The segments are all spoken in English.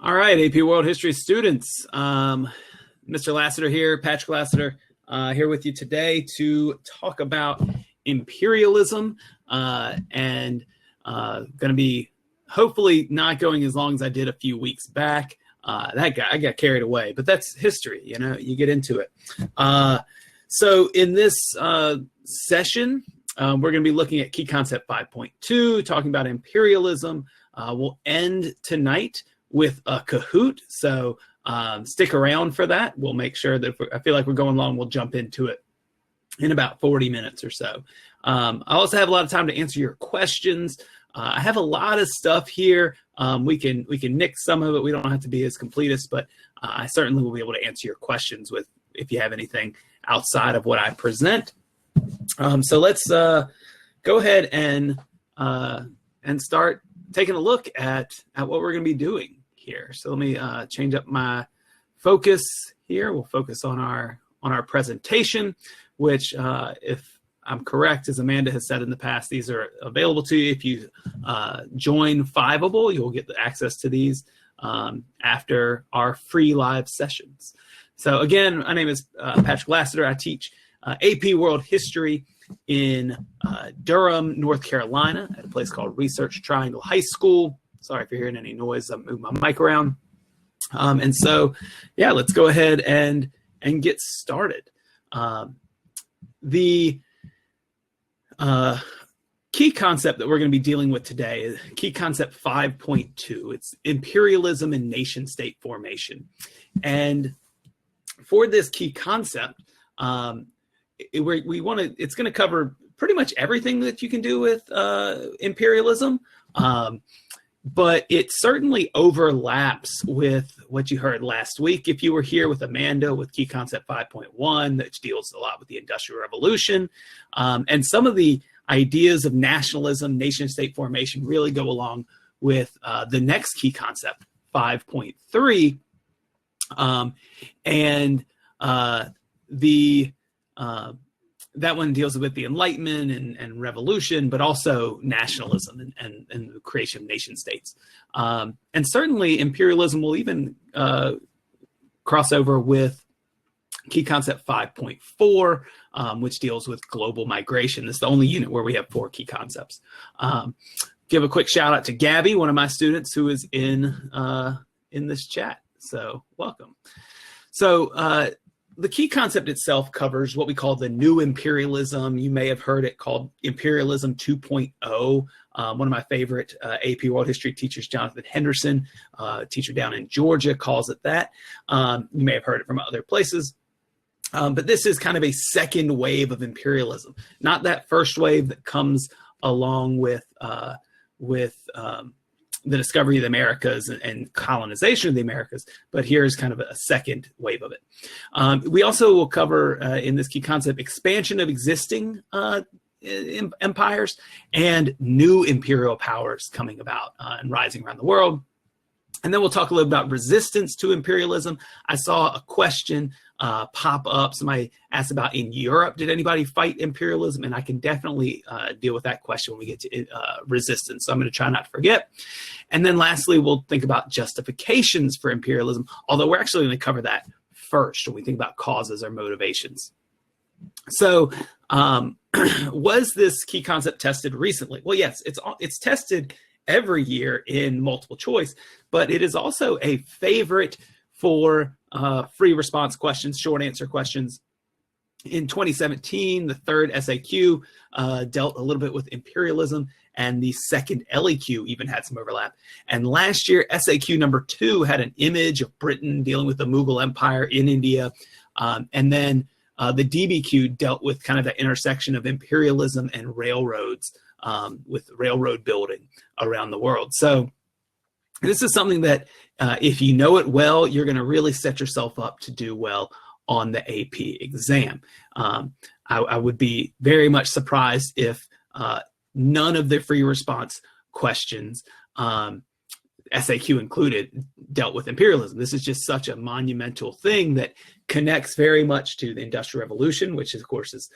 All right, AP World History students. Mr. Lassiter here, Patrick Lassiter, here with you today to talk about imperialism and going to be hopefully not going as long as I did a few weeks back. I got carried away, but that's history, you know, you get into it. So in this session, we're going to be looking at Key Concept 5.2, talking about imperialism. We'll end tonight with a Kahoot, so stick around for that. We'll make sure that I feel like we're going long, we'll jump into it in about 40 minutes or so. I also have a lot of time to answer your questions. I have a lot of stuff here. We can nick some of it. We don't have to be as completist, but I certainly will be able to answer your questions if you have anything outside of what I present. So let's go ahead and start taking a look at what we're going to be doing here. So let me change up my focus here. We'll focus on our presentation, which if I'm correct, as Amanda has said in the past, these are available to you. If you join Fiveable, you'll get the access to these after our free live sessions. So again, my name is Patrick Lassiter. I teach AP World History in Durham, North Carolina, at a place called Research Triangle High School. Sorry if you're hearing any noise. I'm moving my mic around. And so, yeah, let's go ahead and get started. The key concept that we're going to be dealing with today is Key Concept 5.2. It's imperialism and nation-state formation. And for this key concept, it's going to cover pretty much everything that you can do with imperialism, but it certainly overlaps with what you heard last week. If you were here with Amanda with Key Concept 5.1, that deals a lot with the Industrial Revolution, and some of the ideas of nationalism, nation-state formation really go along with the next key concept, 5.3, that one deals with the Enlightenment and revolution, but also nationalism and the creation of nation states. And certainly imperialism will even cross over with Key Concept 5.4, which deals with global migration. This is the only unit where we have 4 key concepts. Give a quick shout out to Gabby, one of my students who is in this chat. So welcome. So the key concept itself covers what we call the new imperialism. You may have heard it called Imperialism 2.0. One of my favorite AP World History teachers, Jonathan Henderson, teacher down in Georgia, calls it that. You may have heard it from other places. But this is kind of a second wave of imperialism, not that first wave that comes along with the discovery of the Americas and colonization of the Americas, but here's kind of a second wave of it. We also will cover in this key concept expansion of existing empires and new imperial powers coming about and rising around the world. And then we'll talk a little about resistance to imperialism. I saw a question pop up. Somebody asked about in Europe, did anybody fight imperialism? And I can definitely deal with that question when we get to resistance. So I'm going to try not to forget. And then lastly, we'll think about justifications for imperialism, although we're actually going to cover that first when we think about causes or motivations. So was this key concept tested recently? Well, yes, it's tested every year in multiple choice, but it is also a favorite for free response questions, short answer questions. In 2017, the third SAQ dealt a little bit with imperialism, and the second LEQ even had some overlap. And last year, SAQ number 2 had an image of Britain dealing with the Mughal Empire in India. And then the DBQ dealt with kind of the intersection of imperialism and railroads, with railroad building around the world. So this is something that if you know it well, you're going to really set yourself up to do well on the AP exam. I would be very much surprised if none of the free response questions, SAQ included, dealt with imperialism. This is just such a monumental thing that connects very much to the Industrial Revolution, which of course is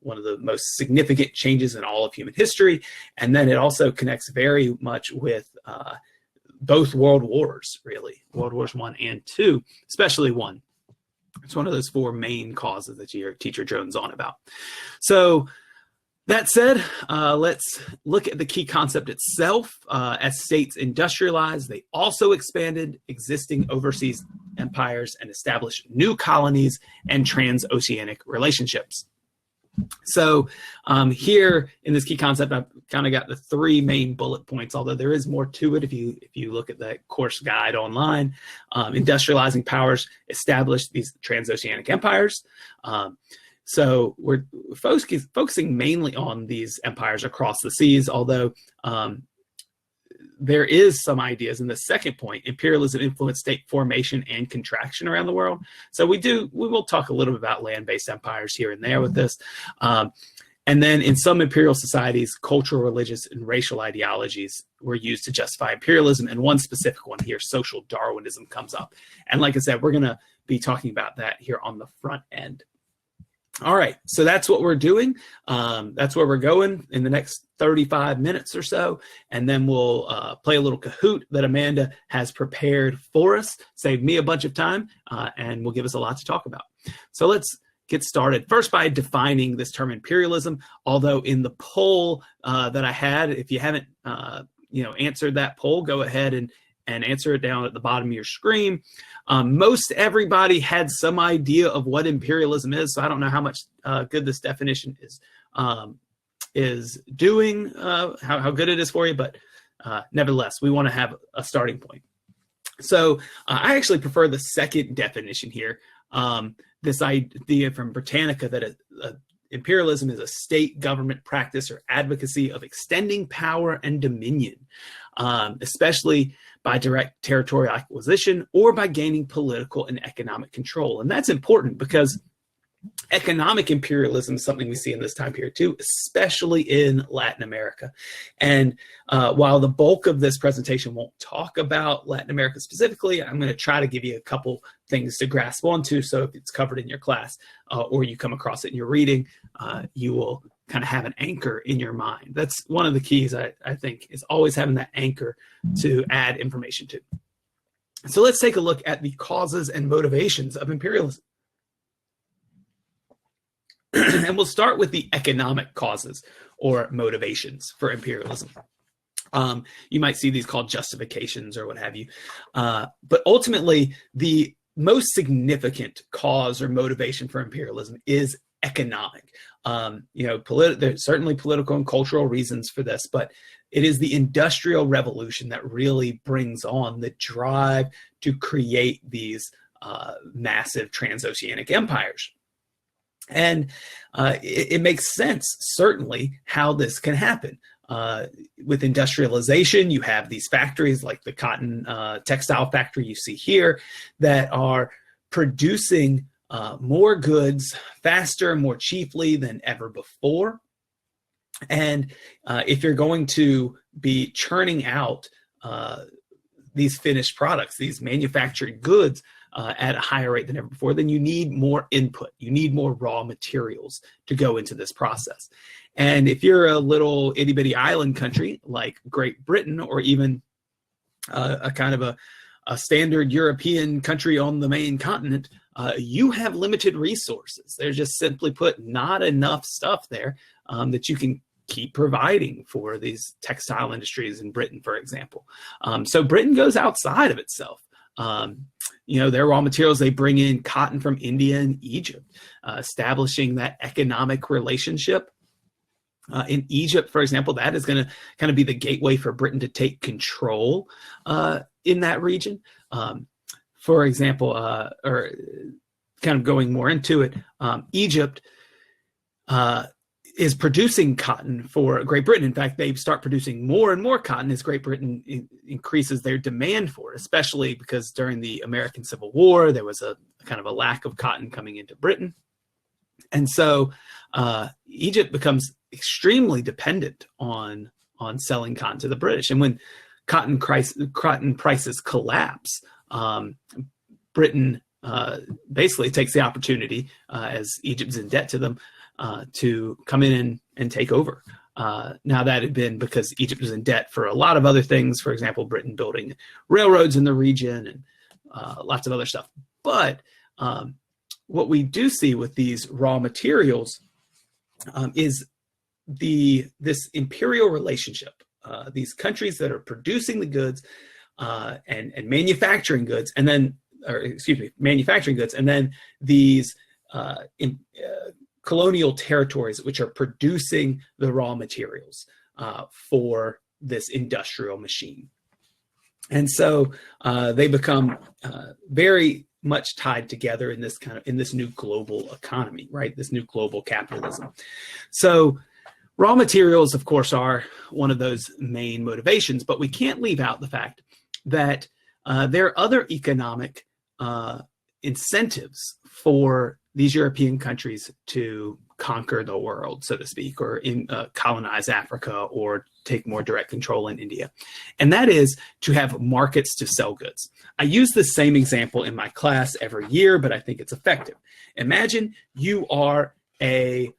one of the most significant changes in all of human history. And then it also connects very much with both world wars, really, World Wars I and II, especially one. It's one of those four main causes that your teacher drones on about. So that said, let's look at the key concept itself. As states industrialized, they also expanded existing overseas empires and established new colonies and transoceanic relationships. So here in this key concept, I've kind of got the three main bullet points, although there is more to it if you look at that course guide online. Industrializing powers established these transoceanic empires. So we're focusing mainly on these empires across the seas, although there is some ideas in the second point. Imperialism influenced state formation and contraction around the world. So we will talk a little bit about land-based empires here and there with this. And then in some imperial societies, cultural, religious, and racial ideologies were used to justify imperialism. And one specific one here, social Darwinism, comes up. And like I said, we're going to be talking about that here on the front end. All right, so that's what we're doing. That's where we're going in the next 35 minutes or so. And then we'll play a little Kahoot that Amanda has prepared for us, save me a bunch of time, and will give us a lot to talk about. So let's get started. First, by defining this term imperialism, although in the poll that I had, if you haven't answered that poll, go ahead and answer it down at the bottom of your screen. Most everybody had some idea of what imperialism is, so I don't know how much good this definition is doing, how good it is for you, but nevertheless, we want to have a starting point. So I actually prefer the second definition here, this idea from Britannica that imperialism is a state government practice or advocacy of extending power and dominion, especially by direct territorial acquisition or by gaining political and economic control. And that's important because economic imperialism is something we see in this time period too, especially in Latin America. And while the bulk of this presentation won't talk about Latin America specifically, I'm going to try to give you a couple things to grasp onto. So if it's covered in your class or you come across it in your reading, you will kind of have an anchor in your mind. That's one of the keys, I think, is always having that anchor to add information to. So let's take a look at the causes and motivations of imperialism. And we'll start with the economic causes or motivations for imperialism. You might see these called justifications or what have you. But ultimately, the most significant cause or motivation for imperialism is economic. There's certainly political and cultural reasons for this, but it is the Industrial Revolution that really brings on the drive to create these massive transoceanic empires. And it makes sense, certainly, how this can happen. With industrialization, you have these factories like the cotton textile factory you see here that are producing more goods faster, more cheaply than ever before. And if you're going to be churning out these finished products, these manufactured goods at a higher rate than ever before, then you need more input. You need more raw materials to go into this process. And if you're a little itty bitty island country like Great Britain, or even a kind of a standard European country on the main continent, you have limited resources. There's just simply put not enough stuff there that you can keep providing for these textile industries in Britain, for example. So Britain goes outside of itself. Their raw materials, they bring in cotton from India and Egypt, establishing that economic relationship. In Egypt, for example, that is going to kind of be the gateway for Britain to take control in that region. For example, or kind of going more into it, Egypt is producing cotton for Great Britain. In fact, they start producing more and more cotton as Great Britain increases their demand for it, especially because during the American Civil War, there was a kind of a lack of cotton coming into Britain. And so Egypt becomes extremely dependent on selling cotton to the British. And when cotton prices collapse, Britain basically takes the opportunity, as Egypt's in debt to them, to come in and take over Now that had been because Egypt was in debt for a lot of other things. For example, Britain building railroads in the region and lots of other stuff. But what we do see with these raw materials is this imperial relationship. These countries that are producing the goods and manufacturing goods, and then, manufacturing goods, and then these colonial territories which are producing the raw materials for this industrial machine. And so they become very much tied together in this new global economy, right? This new global capitalism. So raw materials, of course, are one of those main motivations, but we can't leave out the fact that there are other economic incentives for these European countries to conquer the world, so to speak, or colonize Africa or take more direct control in India. And that is to have markets to sell goods. I use the same example in my class every year, but I think it's effective. Imagine you are a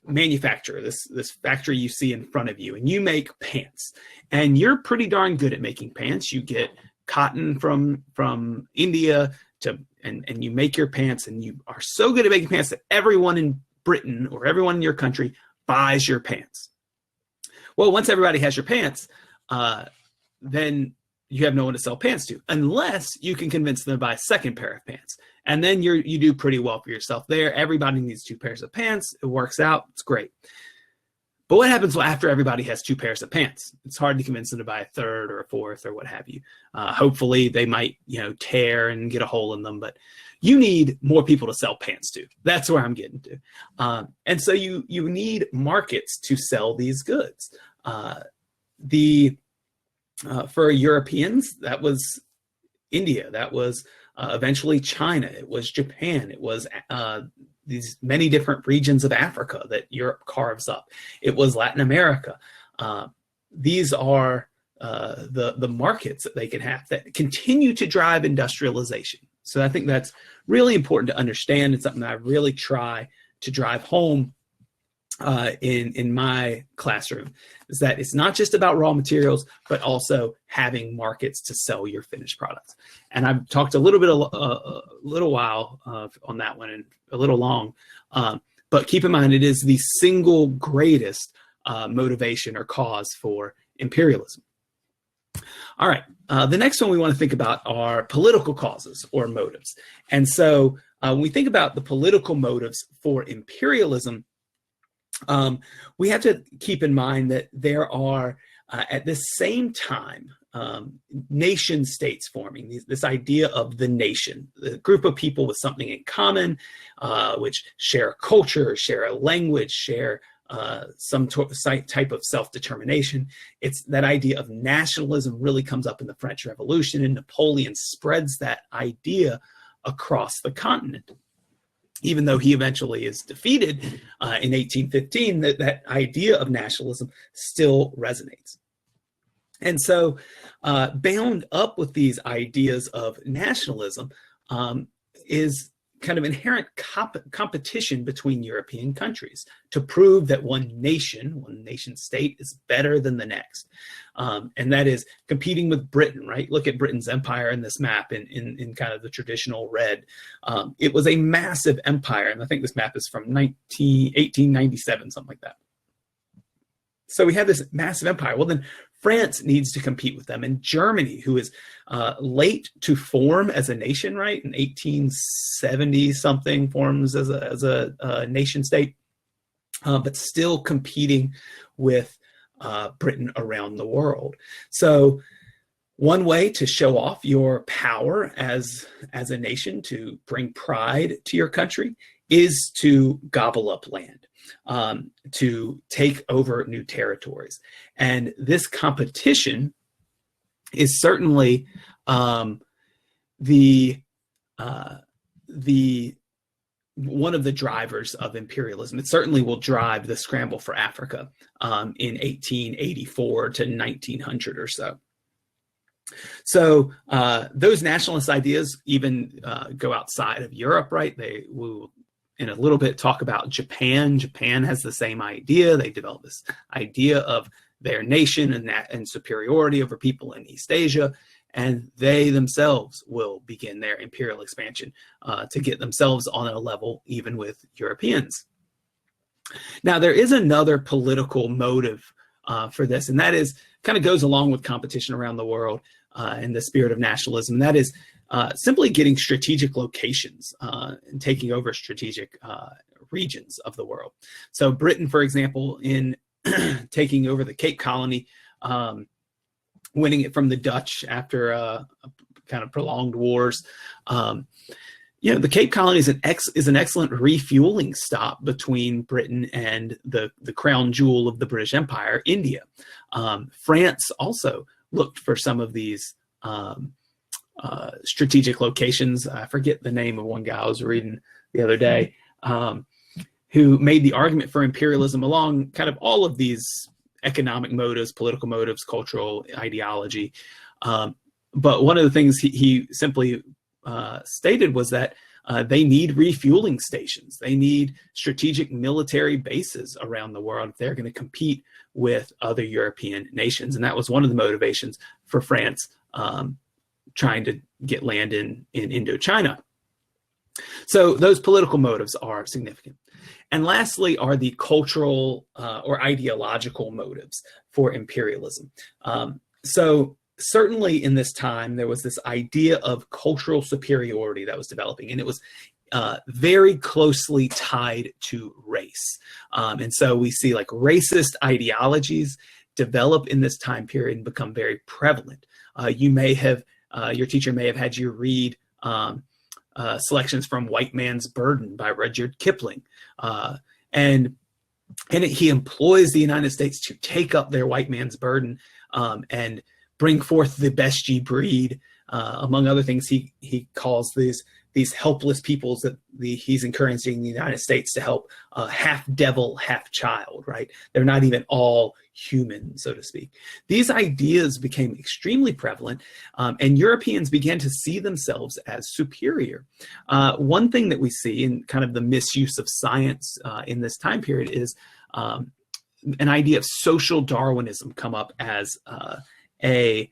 manufacturer, this factory you see in front of you, and you make pants. And you're pretty darn good at making pants. You get cotton from India and you make your pants, and you are so good at making pants that everyone in Britain or everyone in your country buys your pants. Well, once everybody has your pants, then you have no one to sell pants to, unless you can convince them to buy a second pair of pants. And then you do pretty well for yourself there. Everybody needs 2 pairs of pants. It works out. It's great. But what happens after everybody has 2 pairs of pants? It's hard to convince them to buy a third or a fourth or what have you. Hopefully they might, tear and get a hole in them, but you need more people to sell pants to. That's where I'm getting to. And so you need markets to sell these goods. For Europeans, that was India. That was eventually China. It was Japan. It was these many different regions of Africa that Europe carves up. It was Latin America. These are the markets that they can have that continue to drive industrialization. So I think that's really important to understand. It's something that I really try to drive home in my classroom, is that it's not just about raw materials, but also having markets to sell your finished products. And I've talked a little while on that one, and a little long, but keep in mind, it is the single greatest motivation or cause for imperialism. All right, the next one we want to think about are political causes or motives. And so when we think about the political motives for imperialism, we have to keep in mind that there are, at the same time, nation states forming, this idea of the nation, the group of people with something in common, which share a culture, share a language, share some type of self-determination. It's that idea of nationalism really comes up in the French Revolution, and Napoleon spreads that idea across the continent. Even though he eventually is defeated in 1815, that idea of nationalism still resonates. And so bound up with these ideas of nationalism is kind of inherent competition between European countries to prove that one nation state is better than the next. And that is competing with Britain, right? Look at Britain's empire in this map in kind of the traditional red. It was a massive empire. And I think this map is from 1897, something like that. So we have this massive empire. Well, then France needs to compete with them. And Germany, who is late to form as a nation, right? In 1870 something forms as a nation state, but still competing with Britain around the world. So one way to show off your power as a nation, to bring pride to your country, is to gobble up land, to take over new territories. And this competition is certainly the one of the drivers of imperialism. It certainly will drive the scramble for Africa in 1884 to 1900 or so. So those nationalist ideas even go outside of Europe, right? They will in a little bit talk about Japan. Japan has the same idea. They developed this idea of their nation and superiority over people in East Asia, and they themselves will begin their imperial expansion to get themselves on a level even with Europeans. Now, there is another political motive for this, and that is kind of goes along with competition around the world and the spirit of nationalism, and that is simply getting strategic locations and taking over strategic regions of the world. So Britain, for example, in taking over the Cape Colony, winning it from the Dutch after kind of prolonged wars. The Cape Colony is an excellent refueling stop between Britain and the crown jewel of the British Empire, India. France also looked for some of these strategic locations. I forget the name of one guy I was reading the other day, who made the argument for imperialism along kind of all of these economic motives, political motives, cultural ideology. But one of the things he simply stated was that they need refueling stations. They need strategic military bases around the world if they're going to compete with other European nations. And that was one of the motivations for France trying to get land in Indochina. So those political motives are significant. And lastly are the cultural or ideological motives for imperialism. So certainly in this time, there was this idea of cultural superiority that was developing, and it was very closely tied to race. And so we see like racist ideologies develop in this time period and become very prevalent. You may have, your teacher may have had you read selections from White Man's Burden by Rudyard Kipling. And he employs the United States to take up their white man's burden and bring forth the best ye breed. Among other things, he calls these helpless peoples that he's encouraging the United States to help, half devil, half child, right? They're not even all human, so to speak. These ideas became extremely prevalent, and Europeans began to see themselves as superior. One thing that we see in kind of the misuse of science in this time period is an idea of social Darwinism come up as a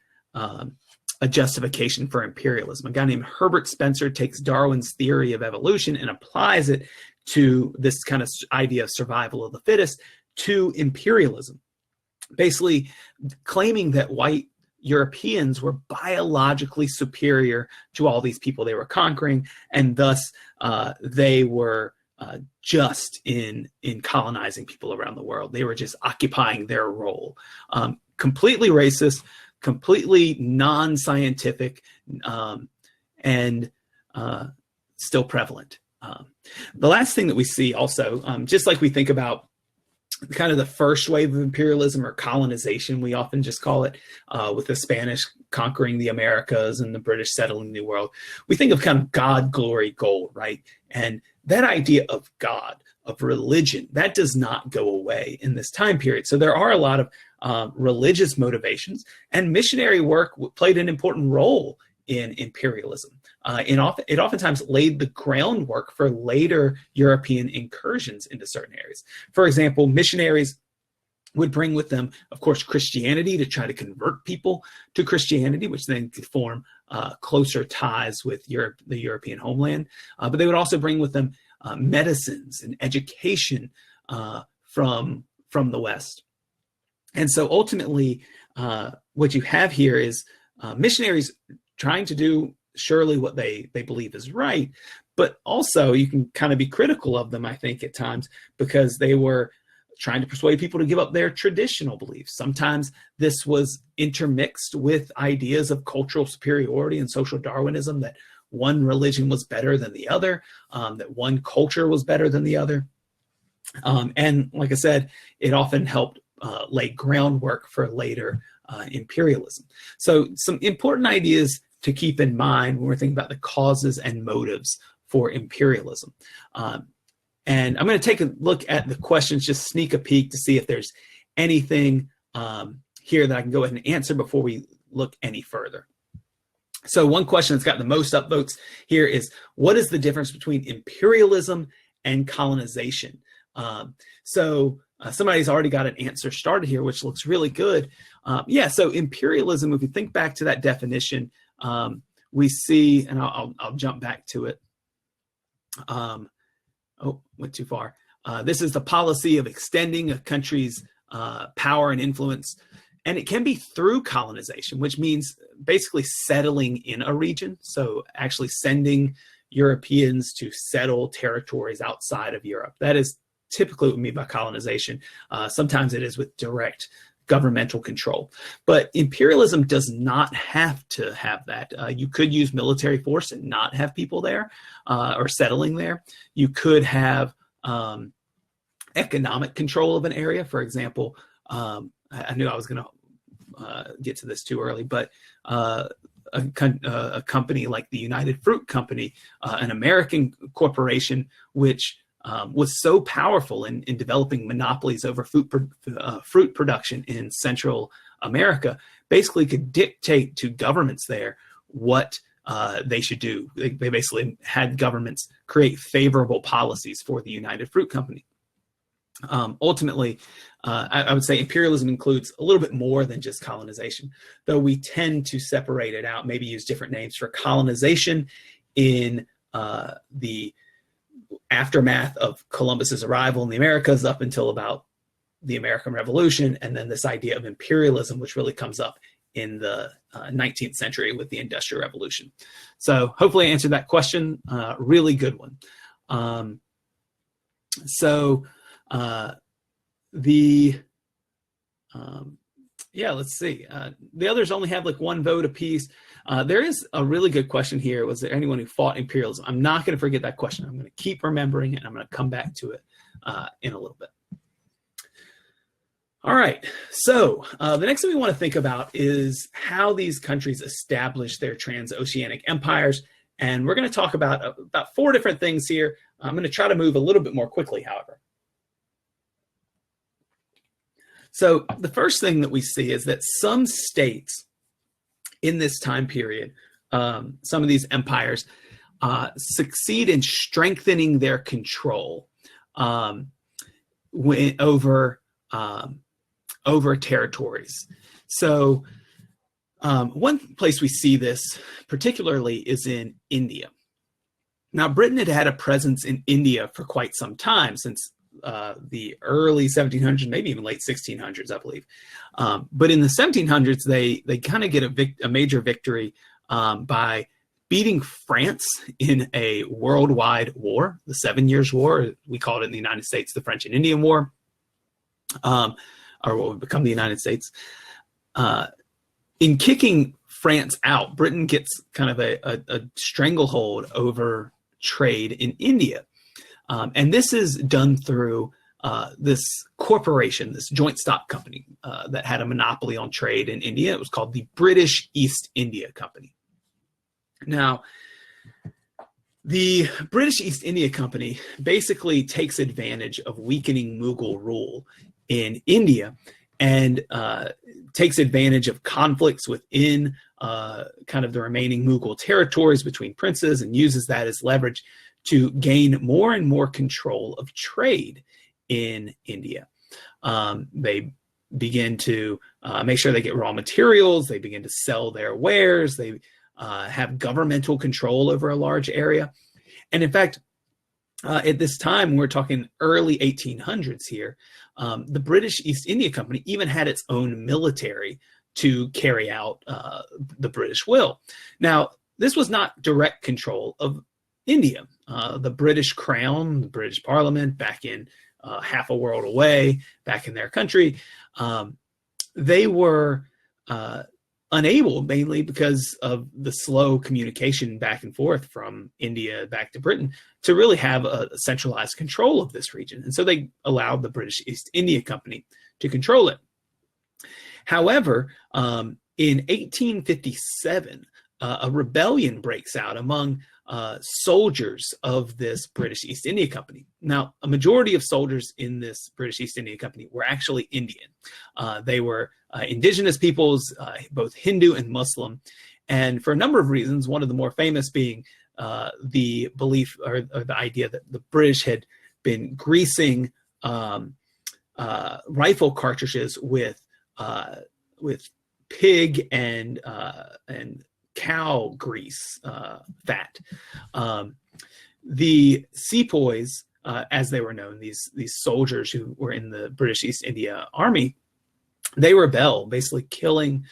justification for imperialism. A guy named Herbert Spencer takes Darwin's theory of evolution and applies it to this kind of idea of survival of the fittest to imperialism, basically claiming that white Europeans were biologically superior to all these people they were conquering, and thus they were just in colonizing people around the world. They were just occupying their role. Completely racist, completely non-scientific, and still prevalent. The last thing that we see also, just like we think about kind of the first wave of imperialism or colonization, we often just call it, with the Spanish conquering the Americas and the British settling the New World, we think of kind of God, glory, gold, right? And that idea of God, of religion, that does not go away in this time period. So there are a lot of religious motivations, and missionary work played an important role in imperialism. It oftentimes laid the groundwork for later European incursions into certain areas. For example, missionaries would bring with them, of course, Christianity to try to convert people to Christianity, which then could form closer ties with the European homeland. But they would also bring with them medicines and education from the West. And so ultimately, what you have here is missionaries trying to do surely what they believe is right, but also you can kind of be critical of them, I think, at times, because they were trying to persuade people to give up their traditional beliefs. Sometimes this was intermixed with ideas of cultural superiority and social Darwinism, that one religion was better than the other, that one culture was better than the other. And like I said, it often helped lay groundwork for later imperialism. So some important ideas to keep in mind when we're thinking about the causes and motives for imperialism. And I'm going to take a look at the questions, just sneak a peek to see if there's anything here that I can go ahead and answer before we look any further. So one question that's got the most upvotes here is, what is the difference between imperialism and colonization. So somebody's already got an answer started here, which looks really good. Yeah, so imperialism, if you think back to that definition, we see, and I'll jump back to it. Oh, went too far. This is the policy of extending a country's power and influence. And it can be through colonization, which means basically settling in a region. So actually sending Europeans to settle territories outside of Europe. That is typically what we mean by colonization. Sometimes it is with direct governmental control. But imperialism does not have to have that. You could use military force and not have people there or settling there. You could have economic control of an area. For example, I knew I was going to get to this too early, but a company like the United Fruit Company, an American corporation, which was so powerful in developing monopolies over fruit production in Central America, basically could dictate to governments there what they should do. They basically had governments create favorable policies for the United Fruit Company. Ultimately, I would say imperialism includes a little bit more than just colonization, though we tend to separate it out, maybe use different names for colonization in the aftermath of Columbus's arrival in the Americas up until about the American Revolution, and then this idea of imperialism, which really comes up in the 19th century with the Industrial Revolution. So hopefully I answered that question. Really good one. Yeah, let's see. The others only have like one vote apiece. There is a really good question here. Was there anyone who fought imperialism? I'm not going to forget that question. I'm going to keep remembering it, and I'm going to come back to it in a little bit. All right. So the next thing we want to think about is how these countries established their transoceanic empires. And we're going to talk about 4 different things here. I'm going to try to move a little bit more quickly, however. So the first thing that we see is that some states in this time period, some of these empires, succeed in strengthening their control over territories. So one place we see this particularly is in India. Now, Britain had had a presence in India for quite some time, since the early 1700s, maybe even late 1600s, I believe. But in the 1700s, they kind of get a major victory by beating France in a worldwide war, the 7 Years' War. We called it in the United States the French and Indian War, or what would become the United States. In kicking France out, Britain gets kind of a stranglehold over trade in India. And this is done through this corporation, this joint stock company that had a monopoly on trade in India. It was called the British East India Company. Now, the British East India Company basically takes advantage of weakening Mughal rule in India and takes advantage of conflicts within kind of the remaining Mughal territories between princes, and uses that as leverage to gain more and more control of trade in India. They begin to make sure they get raw materials. They begin to sell their wares. They have governmental control over a large area. And in fact, at this time, we're talking early 1800s here, the British East India Company even had its own military to carry out the British will. Now, this was not direct control of India. The British Crown, the British Parliament, back in half a world away, back in their country, they were unable, mainly because of the slow communication back and forth from India back to Britain, to really have a centralized control of this region. And so they allowed the British East India Company to control it. However, in 1857, a rebellion breaks out among soldiers of this British East India Company. Now, a majority of soldiers in this British East India Company were actually Indian. They were indigenous peoples, both Hindu and Muslim. And for a number of reasons, one of the more famous being the belief or the idea that the British had been greasing rifle cartridges with pig and cow grease fat. The sepoys, as they were known, these soldiers who were in the British East India Army, they rebelled, basically killing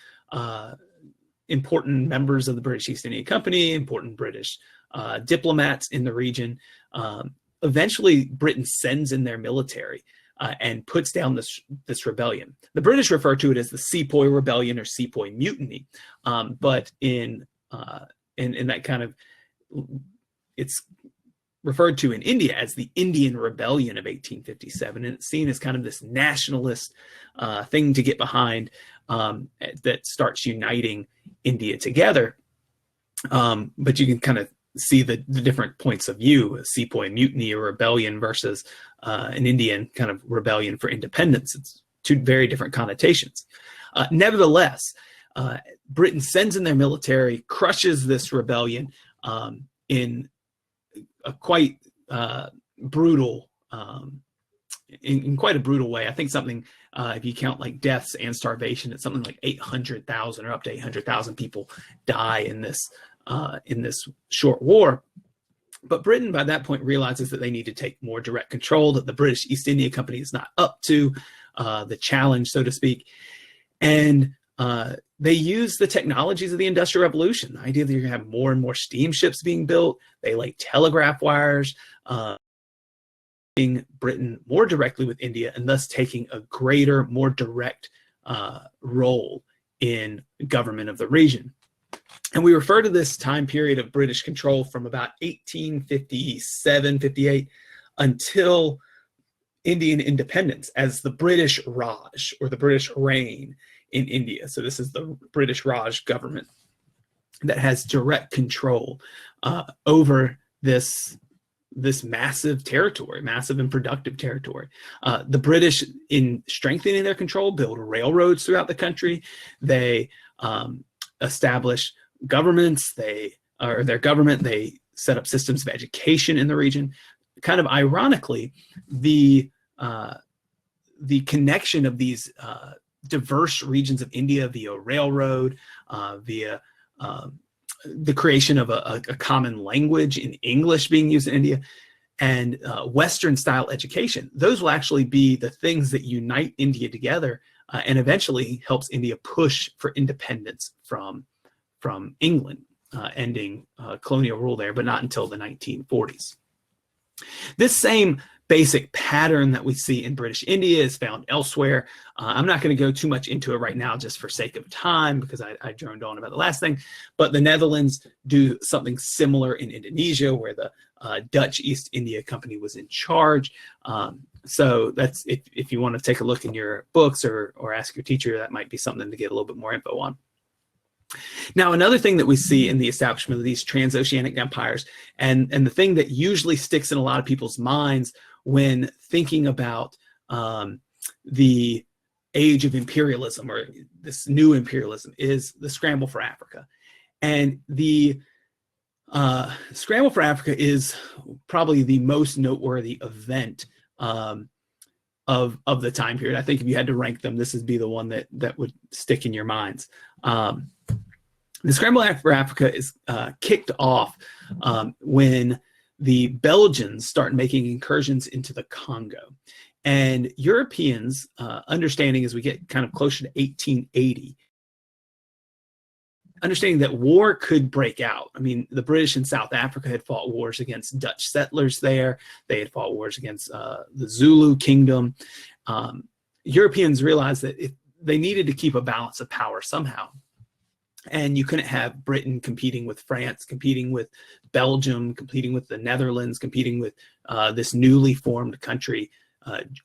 important members of the British East India Company, important British diplomats in the region. Eventually, Britain sends in their military and puts down this rebellion. The British refer to it as the Sepoy Rebellion or Sepoy Mutiny, but in that kind of, it's referred to in India as the Indian Rebellion of 1857, and it's seen as kind of this nationalist thing to get behind that starts uniting India together. But you can kind of see the different points of view: a Sepoy Mutiny, a rebellion, versus an Indian kind of rebellion for independence. It's two very different connotations. Nevertheless, Britain sends in their military, crushes this rebellion in a quite brutal, in quite a brutal way. I think something, if you count like deaths and starvation, it's something like 800,000 or up to 800,000 people die in this short war. But Britain, by that point, realizes that they need to take more direct control, that the British East India Company is not up to the challenge, so to speak. And they use the technologies of the Industrial Revolution, the idea that you're going to have more and more steamships being built. They lay telegraph wires, Britain more directly with India, and thus taking a greater, more direct role in government of the region. And we refer to this time period of British control from about 1857, 58 until Indian independence as the British Raj, or the British reign in India. So this is the British Raj government that has direct control over this massive territory, massive and productive territory. The British, in strengthening their control, build railroads throughout the country. They establish governments. They set up systems of education in the region. Kind of ironically, the connection of these diverse regions of India via railroad, via the creation of a common language in English being used in India, and Western style education, those will actually be the things that unite India together and eventually helps India push for independence from England, ending colonial rule there, but not until the 1940s. This same basic pattern that we see in British India is found elsewhere. I'm not going to go too much into it right now just for sake of time, because I droned on about the last thing, but the Netherlands do something similar in Indonesia, where the Dutch East India Company was in charge. So that's, if you want to take a look in your books or ask your teacher, that might be something to get a little bit more info on. Now, another thing that we see in the establishment of these transoceanic empires, and the thing that usually sticks in a lot of people's minds when thinking about the age of imperialism, or this new imperialism, is the scramble for Africa. And the scramble for Africa is probably the most noteworthy event of the time period. I think if you had to rank them, this would be the one that would stick in your minds. The scramble for Africa is kicked off when the Belgians start making incursions into the Congo. And Europeans, understanding as we get kind of closer to 1880, understanding that war could break out. I mean, the British in South Africa had fought wars against Dutch settlers there. They had fought wars against the Zulu kingdom. Europeans realized that they needed to keep a balance of power somehow. And you couldn't have Britain competing with France, competing with Belgium, competing with the Netherlands, competing with this newly formed country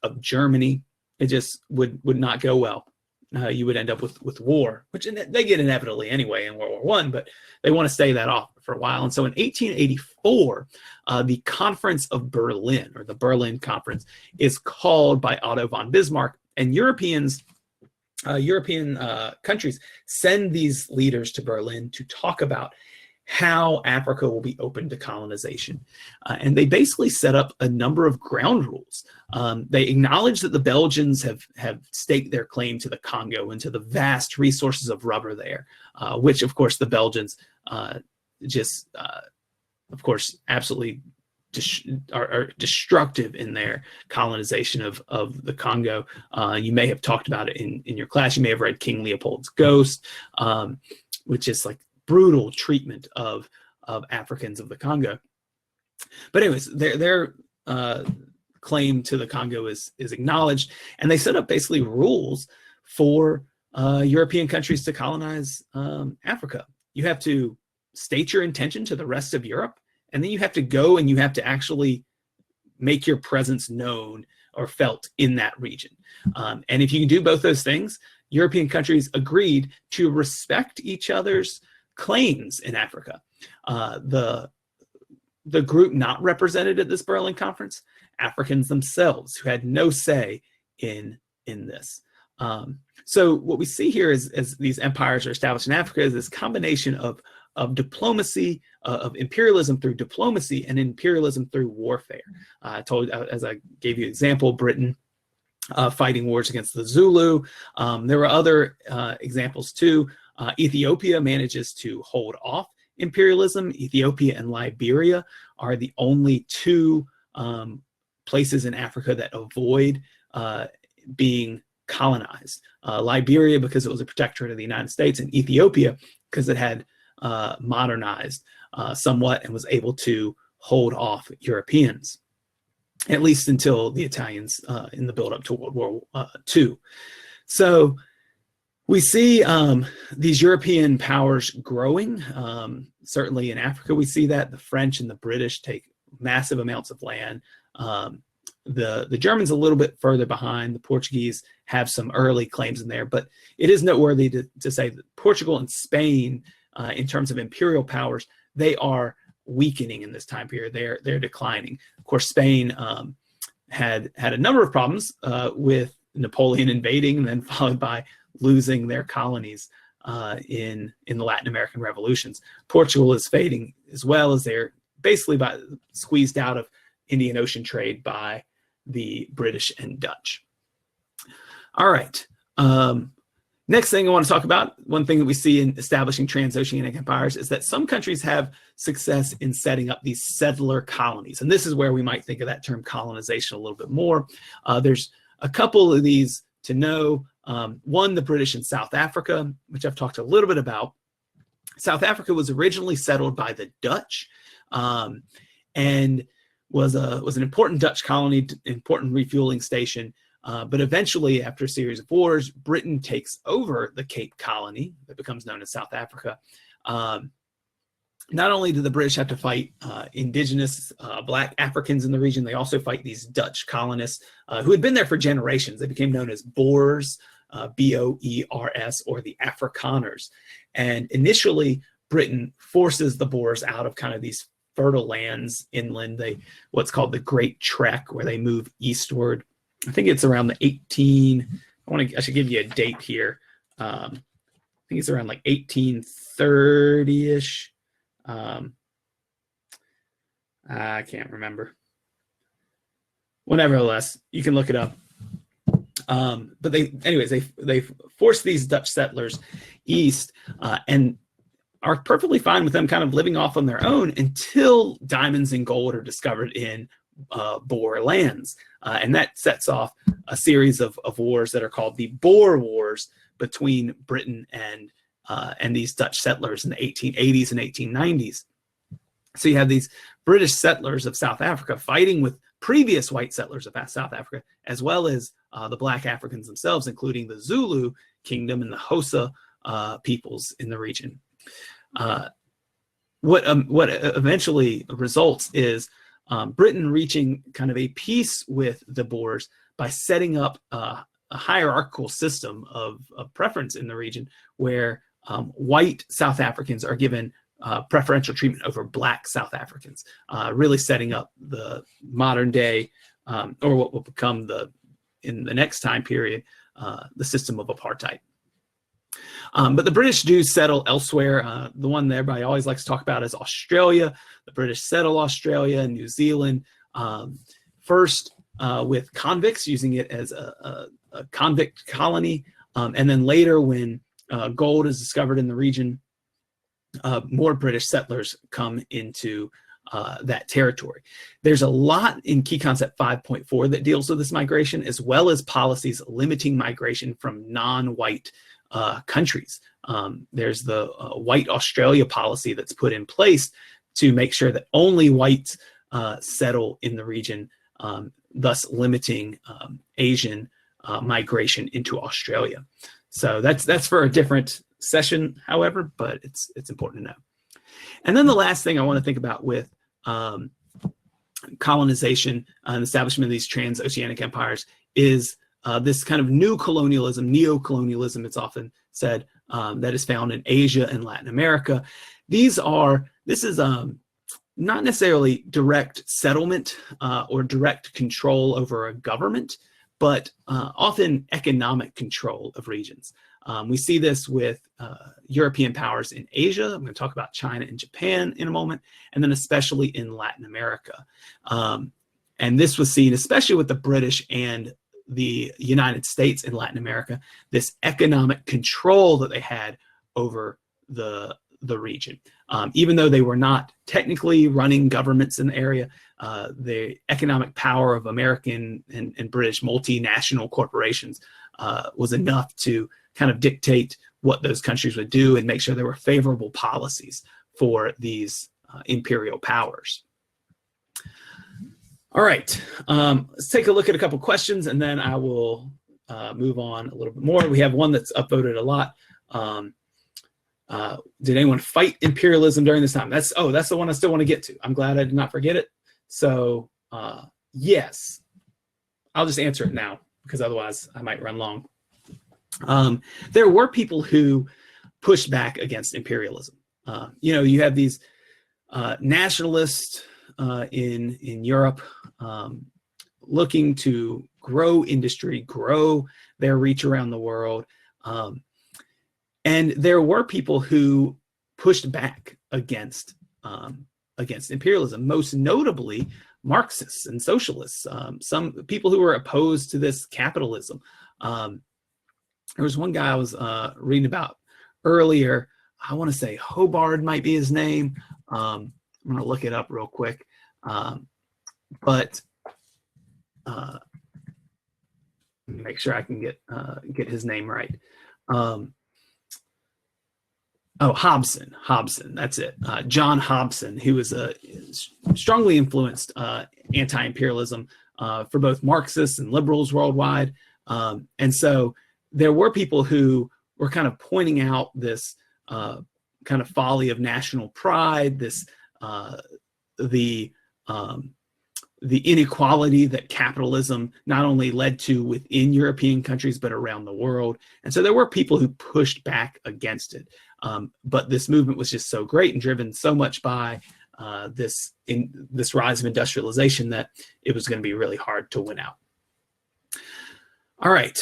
of Germany. It just would not go well. You would end up with war, which they get inevitably anyway in World War I, but they want to stay that off for a while. And so in 1884, the Conference of Berlin, or the Berlin Conference, is called by Otto von Bismarck, and European countries send these leaders to Berlin to talk about how Africa will be open to colonization. And they basically set up a number of ground rules. They acknowledge that the Belgians have staked their claim to the Congo and to the vast resources of rubber there, which, of course, the Belgians of course, absolutely are destructive in their colonization of the Congo. You may have talked about it in your class. You may have read King Leopold's Ghost, which is like brutal treatment of Africans of the Congo. But anyways, their claim to the Congo is acknowledged, and they set up basically rules for European countries to colonize Africa. You have to state your intention to the rest of Europe, and then you have to go and you have to actually make your presence known or felt in that region. And if you can do both those things, European countries agreed to respect each other's claims in Africa. The group not represented at this Berlin conference, Africans themselves, who had no say in this. So what we see here is, as these empires are established in Africa, is this combination of diplomacy, of imperialism through diplomacy, and imperialism through warfare. As I gave you an example, Britain fighting wars against the Zulu. There were other examples too. Ethiopia manages to hold off imperialism. Ethiopia and Liberia are the only two places in Africa that avoid being colonized. Liberia, because it was a protectorate of the United States, and Ethiopia, because it had modernized somewhat and was able to hold off Europeans, at least until the Italians in the build-up to World War II. So we see these European powers growing. Certainly in Africa, we see that. The French and the British take massive amounts of land. The Germans a little bit further behind. The Portuguese have some early claims in there, but it is noteworthy to say that Portugal and Spain, in terms of imperial powers, they are weakening in this time period. They're declining. Of course, Spain had a number of problems with Napoleon invading, and then followed by losing their colonies in the Latin American revolutions. Portugal is fading as well, as they're basically squeezed out of Indian Ocean trade by the British and Dutch. All right. Next thing I want to talk about, one thing that we see in establishing transoceanic empires, is that some countries have success in setting up these settler colonies. And this is where we might think of that term colonization a little bit more. There's a couple of these to know. One, the British in South Africa, which I've talked a little bit about. South Africa was originally settled by the Dutch, and was an important Dutch colony, important refueling station. But eventually, after a series of wars, Britain takes over the Cape Colony that becomes known as South Africa. Not only do the British have to fight indigenous Black Africans in the region, they also fight these Dutch colonists who had been there for generations. They became known as Boers, B-O-E-R-S, or the Afrikaners. And initially, Britain forces the Boers out of kind of these fertile lands inland, what's called the Great Trek, where they move eastward. I think it's around the I should give you a date here. I think it's around like 1830-ish. I can't remember. Well, nevertheless, you can look it up. But they force these Dutch settlers east, and are perfectly fine with them kind of living off on their own until diamonds and gold are discovered in Boer lands. And that sets off a series of wars that are called the Boer Wars between Britain and these Dutch settlers in the 1880s and 1890s. So you have these British settlers of South Africa fighting with previous white settlers of South Africa, as well as the Black Africans themselves, including the Zulu kingdom and the Xhosa peoples in the region. What eventually results is Britain reaching kind of a peace with the Boers by setting up a hierarchical system of preference in the region, where white South Africans are given preferential treatment over Black South Africans, really setting up the modern day, or what will become in the next time period, the system of apartheid. But the British do settle elsewhere. The one that everybody always likes to talk about is Australia. The British settle Australia and New Zealand, first with convicts, using it as a convict colony. And then later, when gold is discovered in the region, more British settlers come into that territory. There's a lot in Key Concept 5.4 that deals with this migration, as well as policies limiting migration from non-white countries. There's the White Australia policy that's put in place to make sure that only whites settle in the region, thus limiting Asian migration into Australia. So that's for a different session, however, but it's important to know. And then the last thing I want to think about with colonization and establishment of these transoceanic empires is this kind of new colonialism, neo-colonialism, it's often said, that is found in Asia and Latin America. This is not necessarily direct settlement or direct control over a government, but often economic control of regions. We see this with European powers in Asia. I'm going to talk about China and Japan in a moment, and then especially in Latin America. And this was seen especially with the British and the United States in Latin America, this economic control that they had over the region. Even though they were not technically running governments in the area, the economic power of American and British multinational corporations was enough to kind of dictate what those countries would do and make sure there were favorable policies for these imperial powers. All right, let's take a look at a couple questions, and then I will move on a little bit more. We have one that's upvoted a lot. Did anyone fight imperialism during this time? That's the one I still want to get to. I'm glad I did not forget it. So yes, I'll just answer it now because otherwise I might run long. There were people who pushed back against imperialism. You have these nationalists in Europe looking to grow industry, grow their reach around the world. And there were people who pushed back against imperialism, most notably Marxists and socialists, some people who were opposed to this capitalism. There was one guy I was reading about earlier. I want to say Hobart might be his name. I'm going to look it up real quick. But make sure I can get his name right. Hobson, that's it. John Hobson, who was a strongly influenced anti-imperialism for both Marxists and liberals worldwide. And so there were people who were kind of pointing out this kind of folly of national pride, this the inequality that capitalism not only led to within European countries, but around the world. And so there were people who pushed back against it. But this movement was just so great and driven so much by this rise of industrialization that it was going to be really hard to win out. All right.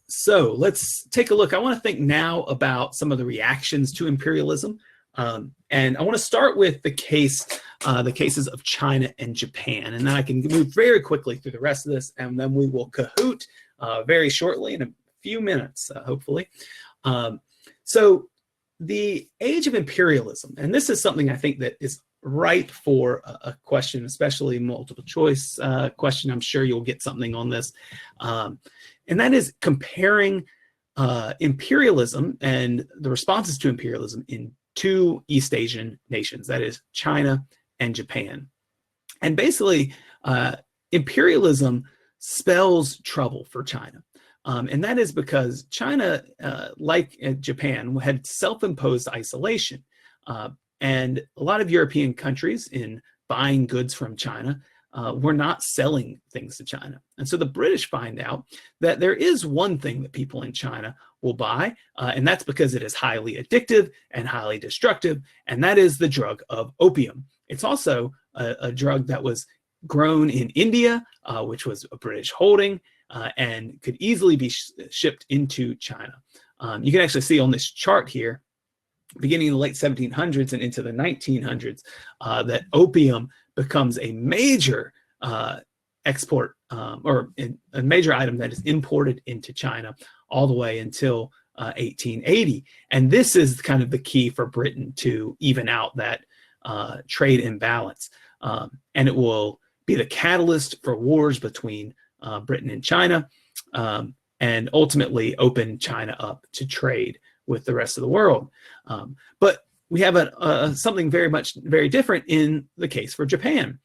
So let's take a look. I want to think now about some of the reactions to imperialism. And I want to start with the cases of China and Japan. And then I can move very quickly through the rest of this, and then we will Kahoot very shortly in a few minutes, hopefully. So the age of imperialism, and this is something I think that is ripe for a question, especially multiple choice question. I'm sure you'll get something on this. And that is comparing imperialism and the responses to imperialism in two East Asian nations, that is China and Japan. And basically, imperialism spells trouble for China. And that is because China, like Japan, had self-imposed isolation. And a lot of European countries, in buying goods from China, were not selling things to China. And so the British find out that there is one thing that people in China will buy, and that's because it is highly addictive and highly destructive, and that is the drug of opium. It's also a drug that was grown in India, which was a British holding, and could easily be shipped into China. You can actually see on this chart here, beginning in the late 1700s and into the 1900s, that opium becomes a major export or a major item that is imported into China all the way until 1880. And this is kind of the key for Britain to even out that trade imbalance. And it will be the catalyst for wars between Britain and China, and ultimately open China up to trade with the rest of the world. But we have something very different in the case for Japan.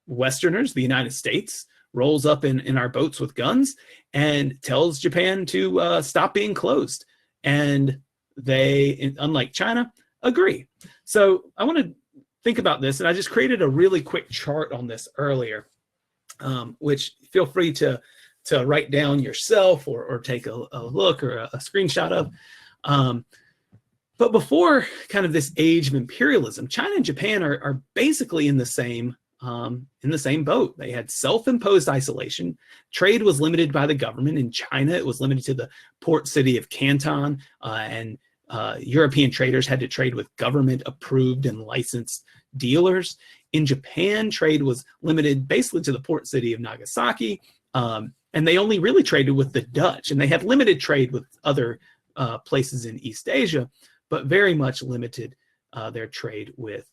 Westerners, the United States, rolls up in our boats with guns and tells Japan to stop being closed. And they, unlike China, agree. So I want to think about this, and I just created a really quick chart on this earlier, which feel free to write down yourself or take a look or a screenshot of. But before kind of this age of imperialism, China and Japan are basically in the same boat. They had self-imposed isolation. Trade was limited by the government. In China, it was limited to the port city of Canton, and European traders had to trade with government-approved and licensed dealers. In Japan, trade was limited basically to the port city of Nagasaki, and they only really traded with the Dutch, and they had limited trade with other places in East Asia, but very much limited their trade with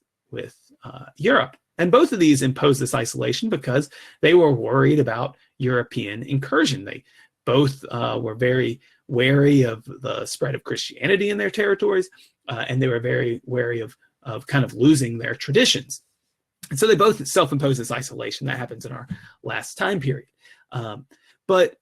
Europe. And both of these imposed this isolation because they were worried about European incursion. They both were very wary of the spread of Christianity in their territories, and they were very wary of kind of losing their traditions. And so they both self-imposed this isolation. That happens in our last time period. But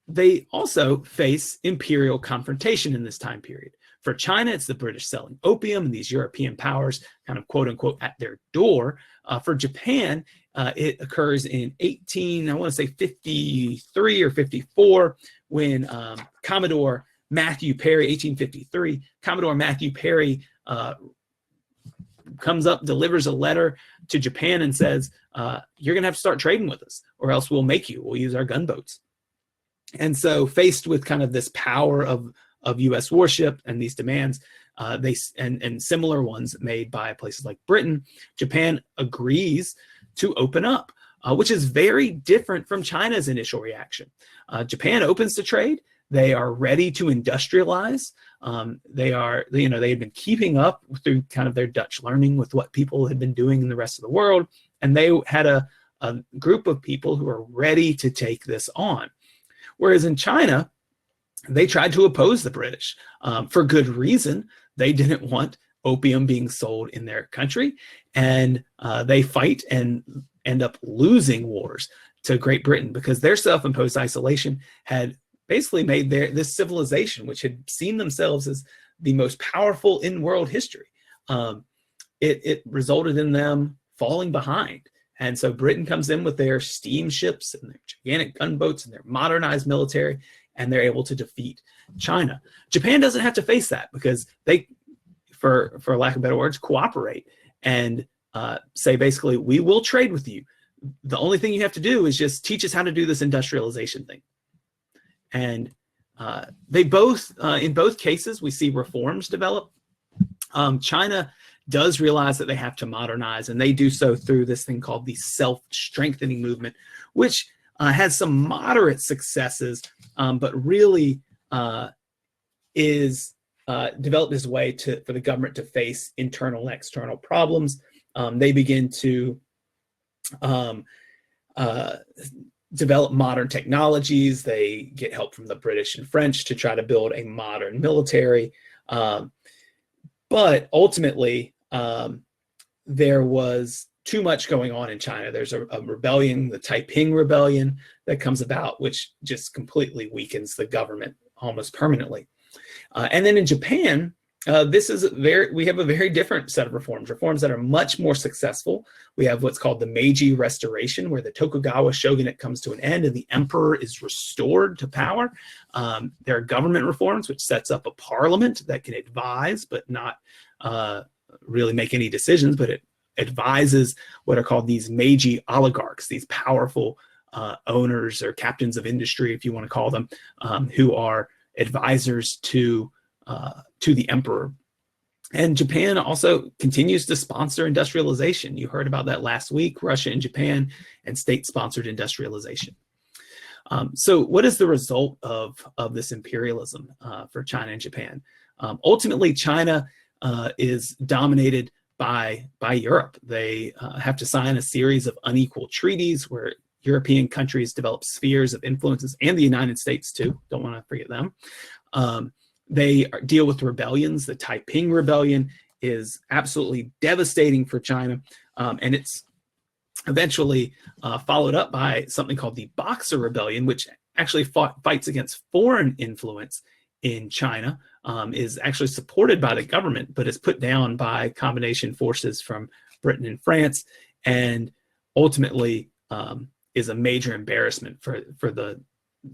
they also face imperial confrontation in this time period. For China, it's the British selling opium and these European powers kind of quote unquote at their door. For Japan, it occurs in 53 or 54, when Commodore Matthew Perry, 1853, Commodore Matthew Perry comes up, delivers a letter to Japan and says, you're going to have to start trading with us or else we'll use our gunboats. And so faced with kind of this power of U.S. warship and these demands, and similar ones made by places like Britain, Japan agrees to open up, which is very different from China's initial reaction. Japan opens to trade. They are ready to industrialize. They had been keeping up through kind of their Dutch learning with what people had been doing in the rest of the world. And they had a group of people who are ready to take this on. Whereas in China, they tried to oppose the British for good reason. They didn't want opium being sold in their country, and they fight and end up losing wars to Great Britain because their self-imposed isolation had basically made this civilization, which had seen themselves as the most powerful in world history, it resulted in them falling behind. And so Britain comes in with their steamships and their gigantic gunboats and their modernized military, and they're able to defeat China. Japan doesn't have to face that because they, for lack of better words, cooperate and say basically, we will trade with you. The only thing you have to do is just teach us how to do this industrialization thing. And they both, in both cases, we see reforms develop. China does realize that they have to modernize, and they do so through this thing called the self-strengthening movement, which has some moderate successes, but really is developed this way for the government to face internal and external problems. They begin to develop modern technologies. They get help from the British and French to try to build a modern military. But ultimately, there was too much going on in China. There's a rebellion, the Taiping Rebellion, that comes about, which just completely weakens the government almost permanently. And then in Japan, we have a very different set of reforms that are much more successful. We have what's called the Meiji Restoration, where the Tokugawa shogunate comes to an end and the emperor is restored to power. There are government reforms, which sets up a parliament that can advise, but not really make any decisions, but it advises what are called these Meiji oligarchs, these powerful owners or captains of industry, if you want to call them, who are advisors to the emperor. And Japan also continues to sponsor industrialization. You heard about that last week, Russia and Japan and state-sponsored industrialization. So what is the result of this imperialism for China and Japan? Ultimately, China is dominated by Europe. They have to sign a series of unequal treaties where European countries develop spheres of influences, and the United States too, don't want to forget them. They deal with rebellions. The Taiping Rebellion is absolutely devastating for China, and it's eventually followed up by something called the Boxer Rebellion, which actually fights against foreign influence in China, is actually supported by the government, but is put down by combination forces from Britain and France, and ultimately is a major embarrassment for the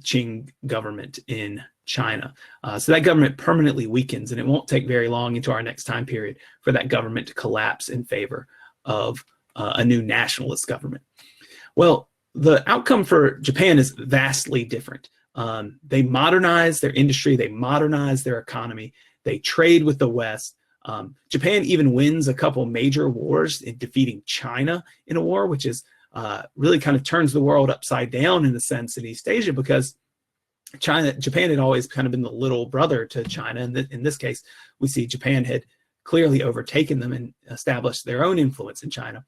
Qing government in China. So that government permanently weakens, and it won't take very long into our next time period for that government to collapse in favor of a new nationalist government. Well, the outcome for Japan is vastly different. They modernize their industry, they modernize their economy, they trade with the West. Japan even wins a couple major wars in defeating China in a war, which is really kind of turns the world upside down in a sense in East Asia, because Japan had always kind of been the little brother to China. And in this case, we see Japan had clearly overtaken them and established their own influence in China.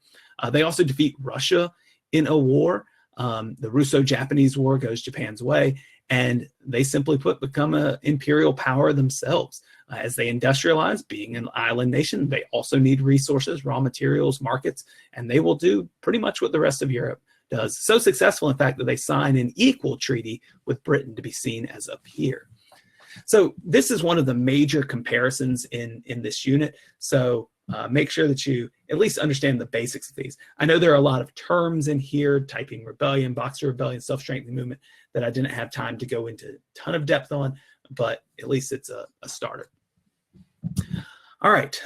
They also defeat Russia in a war. The Russo-Japanese War goes Japan's way, and they simply become an imperial power themselves. As they industrialize, being an island nation, they also need resources, raw materials, markets, and they will do pretty much what the rest of Europe does. So successful, in fact, that they sign an equal treaty with Britain to be seen as a peer. So this is one of the major comparisons in this unit. So make sure that you at least understand the basics of these. I know there are a lot of terms in here, Taiping Rebellion, Boxer Rebellion, self-strengthening movement, that I didn't have time to go into a ton of depth on, but at least it's a starter. All right,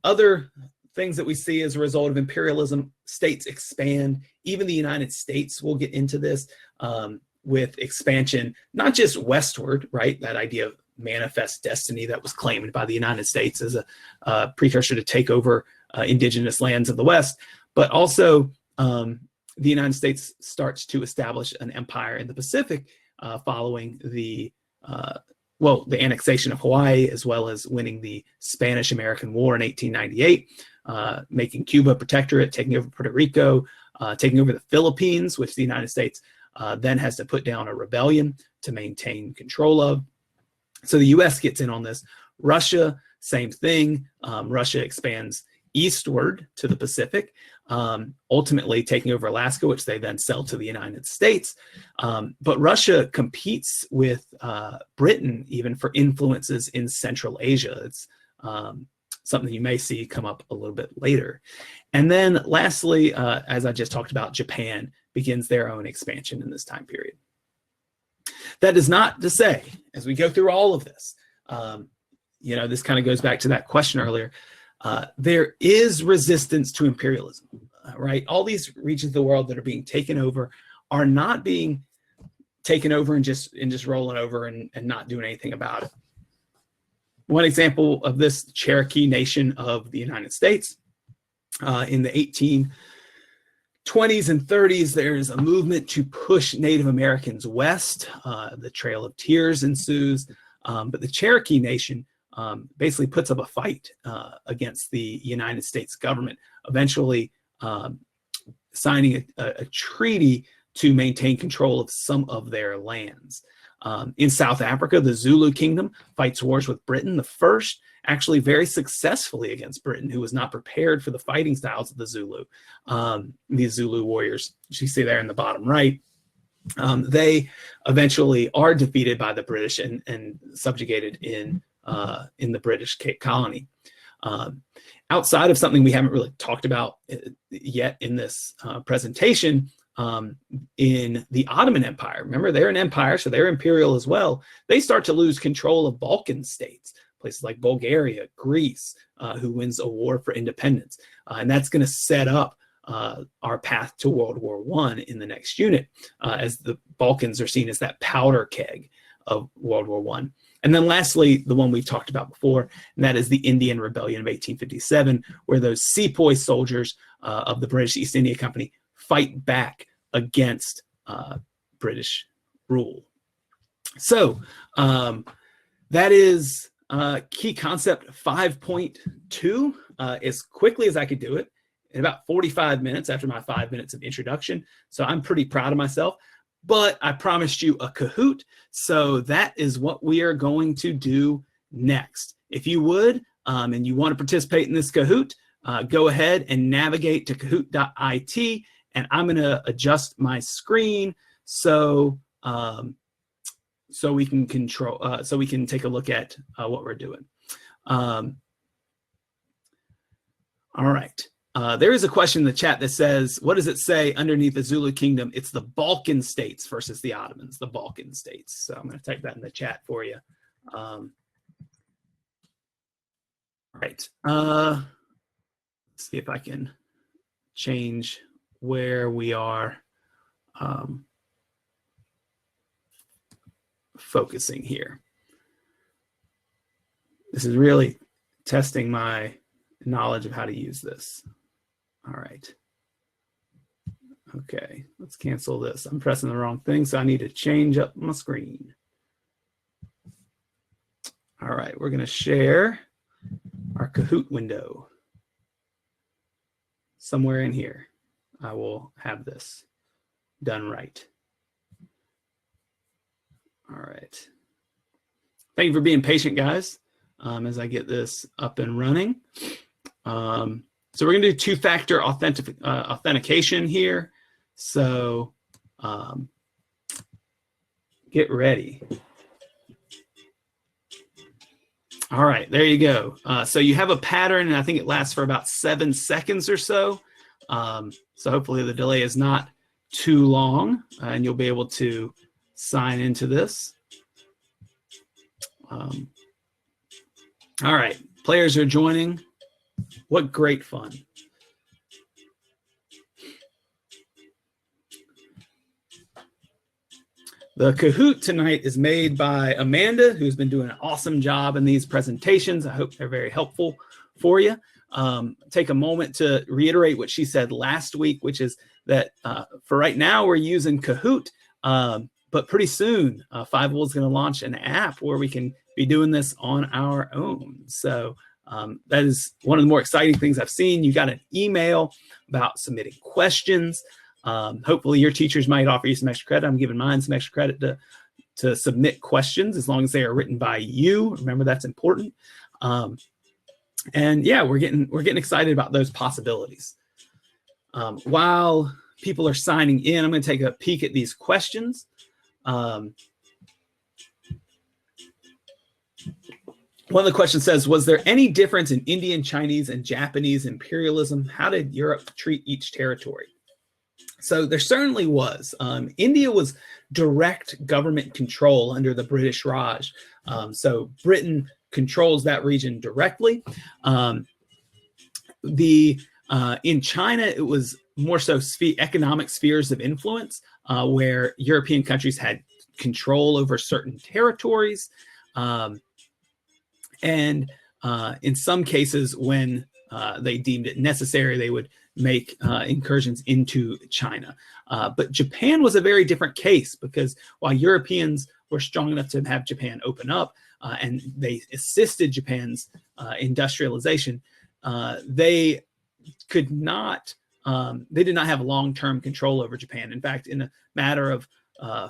other things that we see as a result of imperialism: states expand. Even the United States will get into this with expansion, not just westward, right? That idea of manifest destiny that was claimed by the United States as a precursor to take over indigenous lands of the West, but also the United States starts to establish an empire in the Pacific following the annexation of Hawaii, as well as winning the Spanish-American War in 1898, making Cuba a protectorate, taking over Puerto Rico, taking over the Philippines, which the United States then has to put down a rebellion to maintain control of. So the US gets in on this. Russia, same thing. Russia expands eastward to the Pacific, ultimately taking over Alaska, which they then sell to the United States. But Russia competes with Britain even for influences in Central Asia. It's something you may see come up a little bit later. And then lastly, as I just talked about, Japan begins their own expansion in this time period. That is not to say, as we go through all of this, this kind of goes back to that question earlier, there is resistance to imperialism, right? All these regions of the world that are being taken over are not being taken over and just rolling over and not doing anything about it. One example of this, Cherokee Nation of the United States, in the 1820s and 30s, there's a movement to push Native Americans west. The Trail of Tears ensues, but the Cherokee Nation basically puts up a fight against the United States government, eventually signing a treaty to maintain control of some of their lands. In South Africa, the Zulu kingdom fights wars with Britain, the first actually very successfully against Britain, who was not prepared for the fighting styles of the Zulu. These Zulu warriors, which you see there in the bottom right, they eventually are defeated by the British and subjugated in the British Cape Colony. Outside of something we haven't really talked about yet in this presentation, in the Ottoman Empire, remember they're an empire, so they're imperial as well. They start to lose control of Balkan states, places like Bulgaria, Greece, who wins a war for independence. And that's going to set up our path to World War I in the next unit, as the Balkans are seen as that powder keg of World War I. And then lastly, the one we've talked about before, and that is the Indian Rebellion of 1857, where those sepoy soldiers of the British East India Company fight back against British rule. So that is key concept 5.2 as quickly as I could do it in about 45 minutes after my 5 minutes of introduction. So I'm pretty proud of myself, but I promised you a Kahoot. So that is what we are going to do next. If you would, and you want to participate in this Kahoot, go ahead and navigate to kahoot.it, and I'm going to adjust my screen so we can control, so we can take a look at what we're doing. All right. There is a question in the chat that says, what does it say underneath the Zulu kingdom? It's the Balkan states versus the Ottomans, the Balkan states. So I'm going to type that in the chat for you. All right. Let's see if I can change where we are focusing here. This is really testing my knowledge of how to use this. All right. Okay, let's cancel this. I'm pressing the wrong thing, so I need to change up my screen. All right, we're going to share our Kahoot window. Somewhere in here, I will have this done right. All right. Thank you for being patient, guys, as I get this up and running. So we're going to do two-factor authentication here. So get ready. All right, there you go. So you have a pattern, and I think it lasts for about 7 seconds or so. So hopefully the delay is not too long, and you'll be able to sign into this. All right, players are joining. What great fun. The Kahoot tonight is made by Amanda, who's been doing an awesome job in these presentations. I hope they're very helpful for you. Take a moment to reiterate what she said last week, which is that for right now, we're using Kahoot, but pretty soon, Fiveable is going to launch an app where we can be doing this on our own. So that is one of the more exciting things I've seen. You got an email about submitting questions. Hopefully your teachers might offer you some extra credit. I'm giving mine some extra credit to submit questions as long as they are written by you. Remember, that's important. And yeah, we're getting excited about those possibilities. While people are signing in, I'm going to take a peek at these questions. One of the questions says, was there any difference in Indian, Chinese, and Japanese imperialism? How did Europe treat each territory? So there certainly was. India was direct government control under the British Raj. So Britain controls that region directly. In China, it was more so economic spheres of influence, where European countries had control over certain territories. And in some cases, when they deemed it necessary, they would make incursions into China. But Japan was a very different case, because while Europeans were strong enough to have Japan open up, and they assisted Japan's industrialization, they did not have long-term control over Japan. In fact, in a matter of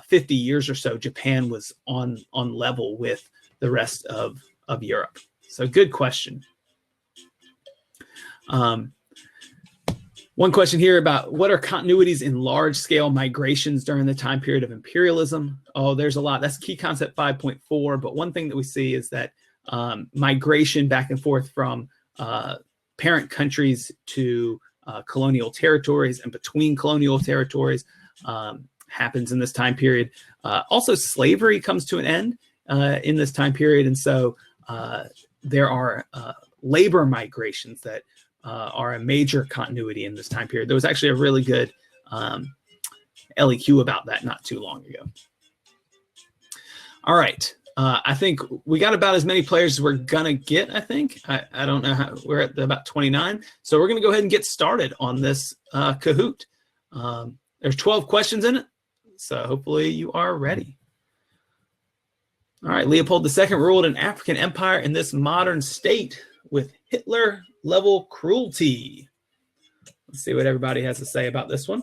50 years or so, Japan was on level with the rest of Europe. So good question. One question here about what are continuities in large-scale migrations during the time period of imperialism? Oh, there's a lot. That's key concept 5.4. But one thing that we see is that migration back and forth from parent countries to colonial territories and between colonial territories happens in this time period. Also, slavery comes to an end in this time period. And so there are labor migrations that are a major continuity in this time period. There was actually a really good LEQ about that not too long ago. All right. I think we got about as many players as we're going to get, I think. I don't know how. We're at about 29. So we're going to go ahead and get started on this Kahoot. There's 12 questions in it, so hopefully you are ready. All right. Leopold II ruled an African empire in this modern state with Hitler-level cruelty. Let's see what everybody has to say about this one.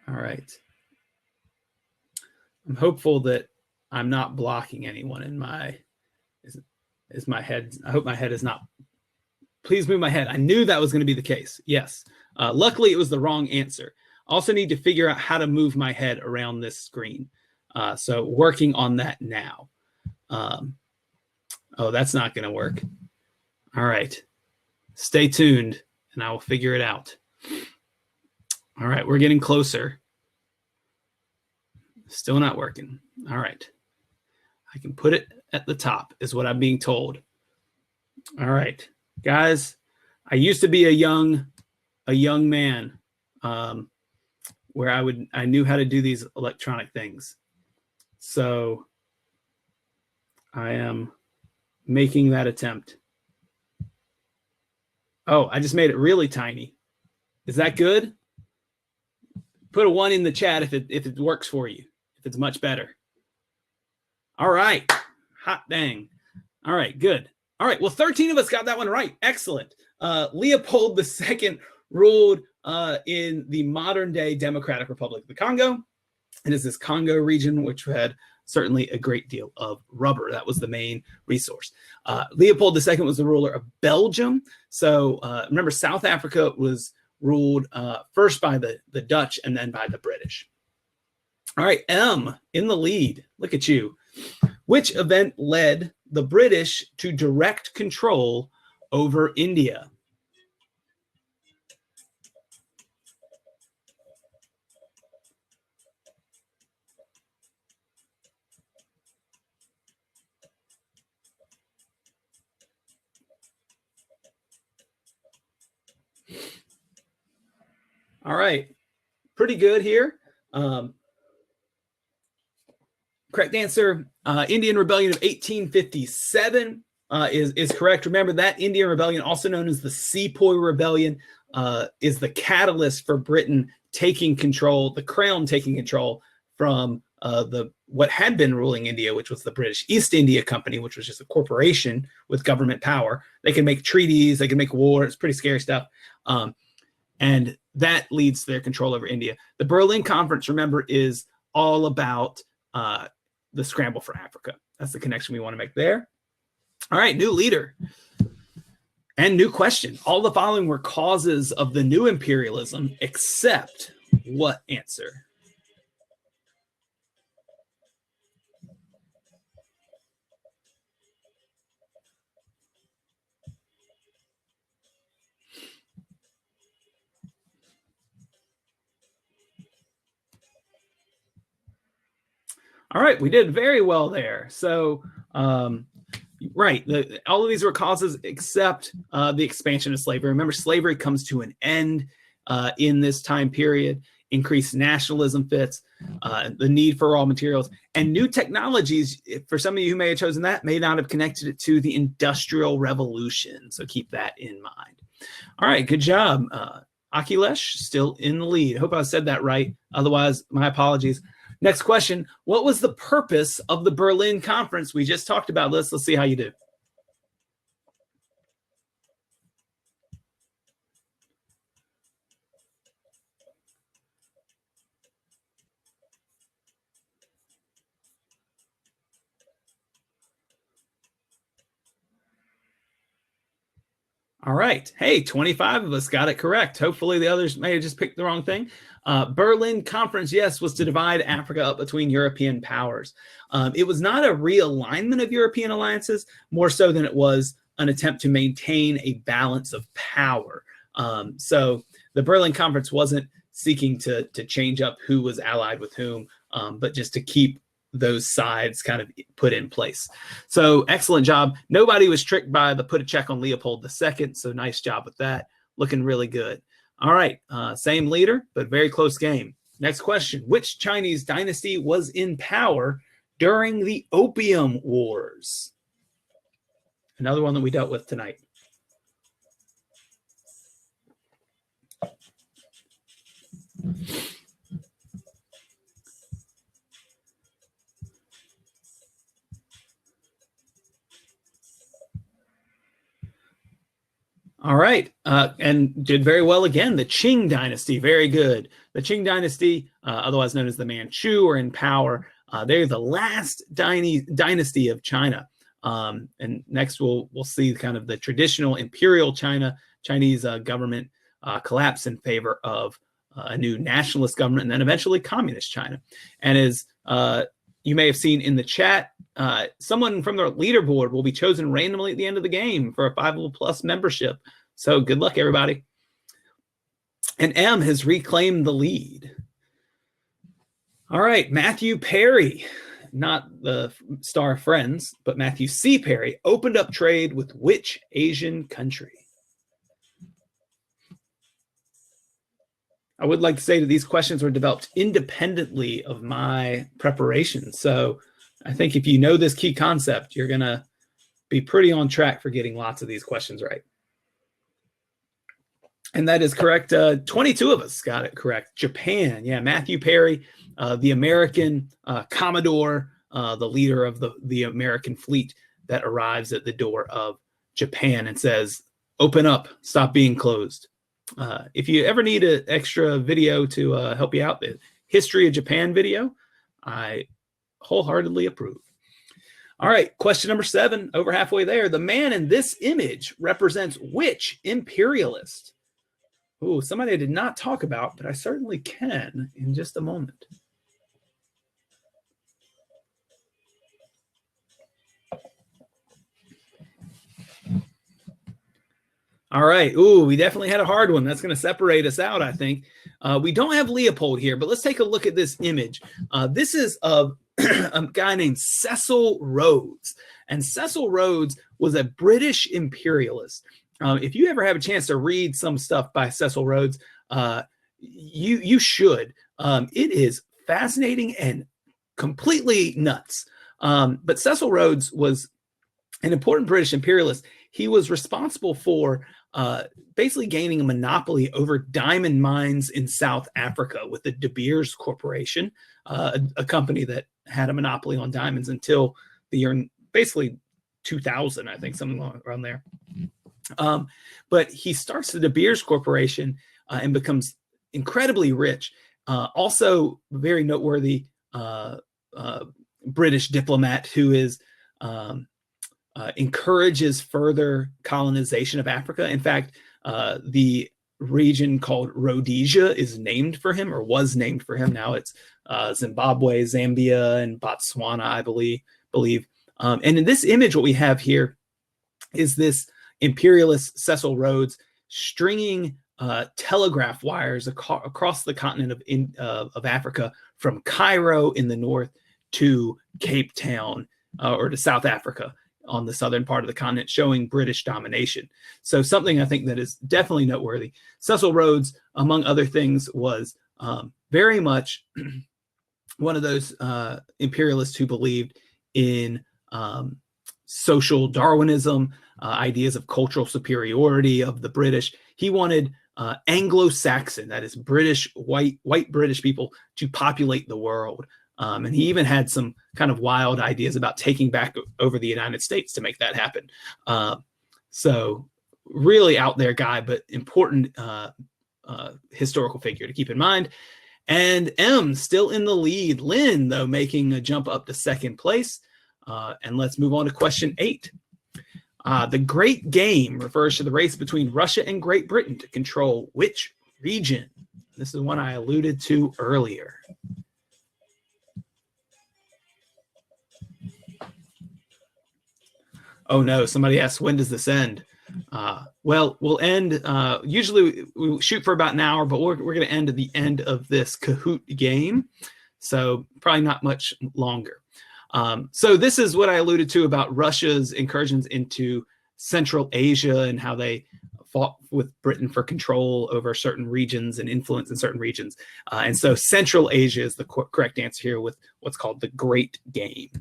All right. I'm hopeful that I'm not blocking anyone in my, is my head, I hope my head is not, please move my head. I knew that was going to be the case. Yes. Luckily, it was the wrong answer. Also need to figure out how to move my head around this screen. So working on that now. Oh, that's not going to work. All right. Stay tuned and I will figure it out. All right, we're getting closer. Still not working. All right. I can put it at the top is what I'm being told. All right, guys, I used to be a young man where I knew how to do these electronic things. So I am making that attempt. Oh, I just made it really tiny. Is that good? Put a 1 in the chat if it works for you, if it's much better. All right. Hot dang. All right, good. All right, well, 13 of us got that one right. Excellent. Leopold II ruled in the modern-day Democratic Republic of the Congo. It is this Congo region, which had certainly a great deal of rubber. That was the main resource. Leopold II was the ruler of Belgium. So remember, South Africa was ruled first by the Dutch and then by the British. All right, M in the lead. Look at you. Which event led the British to direct control over India? All right, pretty good here. Correct answer, Indian Rebellion of 1857 is correct. Remember that Indian Rebellion, also known as the Sepoy Rebellion, is the catalyst for Britain taking control, the crown taking control from what had been ruling India, which was the British East India Company, which was just a corporation with government power. They can make treaties, they can make war. It's pretty scary stuff. And that leads to their control over India. The Berlin Conference, remember, is all about the scramble for Africa. That's the connection we want to make there. All right, new leader and new question. All the following were causes of the new imperialism, except what answer? All right, we did very well there. So, right, all of these were causes except the expansion of slavery. Remember, slavery comes to an end in this time period. Increased nationalism fits, the need for raw materials, and new technologies. For some of you who may have chosen that, may not have connected it to the Industrial Revolution. So keep that in mind. All right, good job. Akhilesh, still in the lead. Hope I said that right. Otherwise, my apologies. Next question. What was the purpose of the Berlin Conference? We just talked about this. Let's see how you do. All right. Hey, 25 of us got it correct. Hopefully the others may have just picked the wrong thing. Berlin Conference, yes, was to divide Africa up between European powers. It was not a realignment of European alliances, more so than it was an attempt to maintain a balance of power. So the Berlin Conference wasn't seeking to change up who was allied with whom, but just to keep those sides kind of put in place. So excellent job. Nobody was tricked by the put a check on Leopold II. So nice job with that. Looking really good. All right. Same leader, but very close game. Next question. Which Chinese dynasty was in power during the Opium Wars? Another one that we dealt with tonight. All right, and did very well again. The Qing dynasty, very good. The Qing dynasty, otherwise known as the Manchu, are in power. They're the last dynasty of China. And next we'll see kind of the traditional imperial Chinese government collapse in favor of a new nationalist government, and then eventually communist China. And as you may have seen in the chat, someone from the leaderboard will be chosen randomly at the end of the game for a Fiveable Plus membership. So good luck, everybody. And M has reclaimed the lead. All right, Matthew Perry, not the star Friends, but Matthew C. Perry, opened up trade with which Asian country? I would like to say that these questions were developed independently of my preparation. So I think if you know this key concept, you're going to be pretty on track for getting lots of these questions right. And that is correct. 22 of us got it correct. Japan. Yeah, Matthew Perry, the American Commodore, the leader of the American fleet that arrives at the door of Japan and says, open up, stop being closed. If you ever need an extra video to help you out, the History of Japan video, I wholeheartedly approve. All right, question number 7, over halfway there. The man in this image represents which imperialist? Ooh, somebody I did not talk about, but I certainly can in just a moment. All right. Ooh, we definitely had a hard one. That's going to separate us out, I think. We don't have Leopold here, but let's take a look at this image. This is of a guy named Cecil Rhodes. And Cecil Rhodes was a British imperialist. If you ever have a chance to read some stuff by Cecil Rhodes, you should. It is fascinating and completely nuts. But Cecil Rhodes was an important British imperialist. He was responsible for basically gaining a monopoly over diamond mines in South Africa with the De Beers Corporation, a company that had a monopoly on diamonds until the year basically 2000, I think, something around there. But he starts the De Beers Corporation and becomes incredibly rich. Also very noteworthy British diplomat who is encourages further colonization of Africa. In fact, the region called Rhodesia is named for him, or was named for him. Now it's Zimbabwe, Zambia, and Botswana, I believe. And in this image, what we have here is this imperialist Cecil Rhodes stringing telegraph wires across the continent of Africa, from Cairo in the north to Cape Town or to South Africa on the southern part of the continent, showing British domination. So something I think that is definitely noteworthy. Cecil Rhodes, among other things, was very much one of those imperialists who believed in social Darwinism, ideas of cultural superiority of the British. He wanted Anglo-Saxon, that is British, white British people, to populate the world. And he even had some kind of wild ideas about taking back over the United States to make that happen. So really out there guy, but important historical figure to keep in mind. And M still in the lead. Lynn, though, making a jump up to second place. And let's move on to question 8. The Great Game refers to the race between Russia and Great Britain to control which region? This is one I alluded to earlier. Oh no, somebody asked, when does this end? Well, we'll end, usually we shoot for about an hour, but we're going to end at the end of this Kahoot game. So probably not much longer. So this is what I alluded to about Russia's incursions into Central Asia and how they fought with Britain for control over certain regions and influence in certain regions. And so Central Asia is the correct answer here with what's called the Great Game.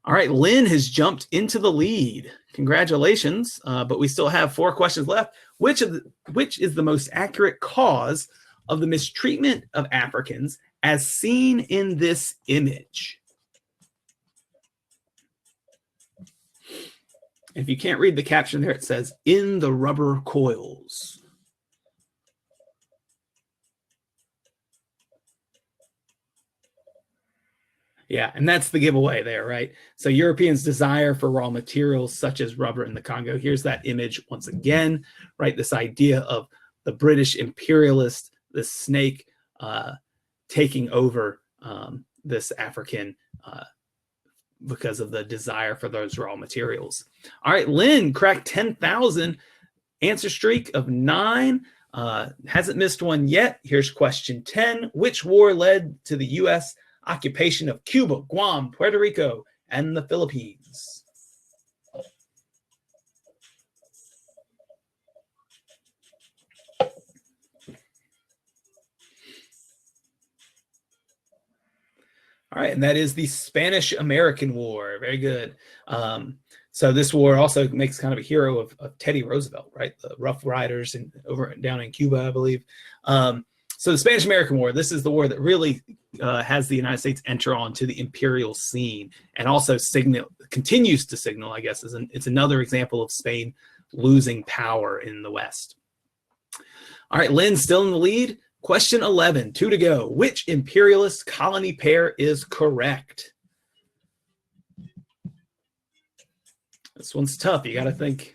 All right, Lynn has jumped into the lead. Congratulations, but we still have 4 questions left. Which is the most accurate cause of the mistreatment of Africans as seen in this image? If you can't read the caption there, it says, in the rubber coils. Yeah, and that's the giveaway there, right? So Europeans' desire for raw materials such as rubber in the Congo. Here's that image once again, right? This idea of the British imperialist, this snake taking over this African because of the desire for those raw materials. All right, Lynn cracked 10,000, answer streak of 9, hasn't missed one yet. Here's question 10. Which war led to the U.S. occupation of Cuba, Guam, Puerto Rico, and the Philippines? All right, and that is the Spanish-American War. Very good. So this war also makes kind of a hero of Teddy Roosevelt, right? The Rough Riders down in Cuba, I believe. So the Spanish-American War, this is the war that really has the United States enter onto the imperial scene and also continues to signal, I guess, it's another example of Spain losing power in the West. All right, Lynn still in the lead. Question 11, 2 to go. Which imperialist colony pair is correct? This one's tough. You got to think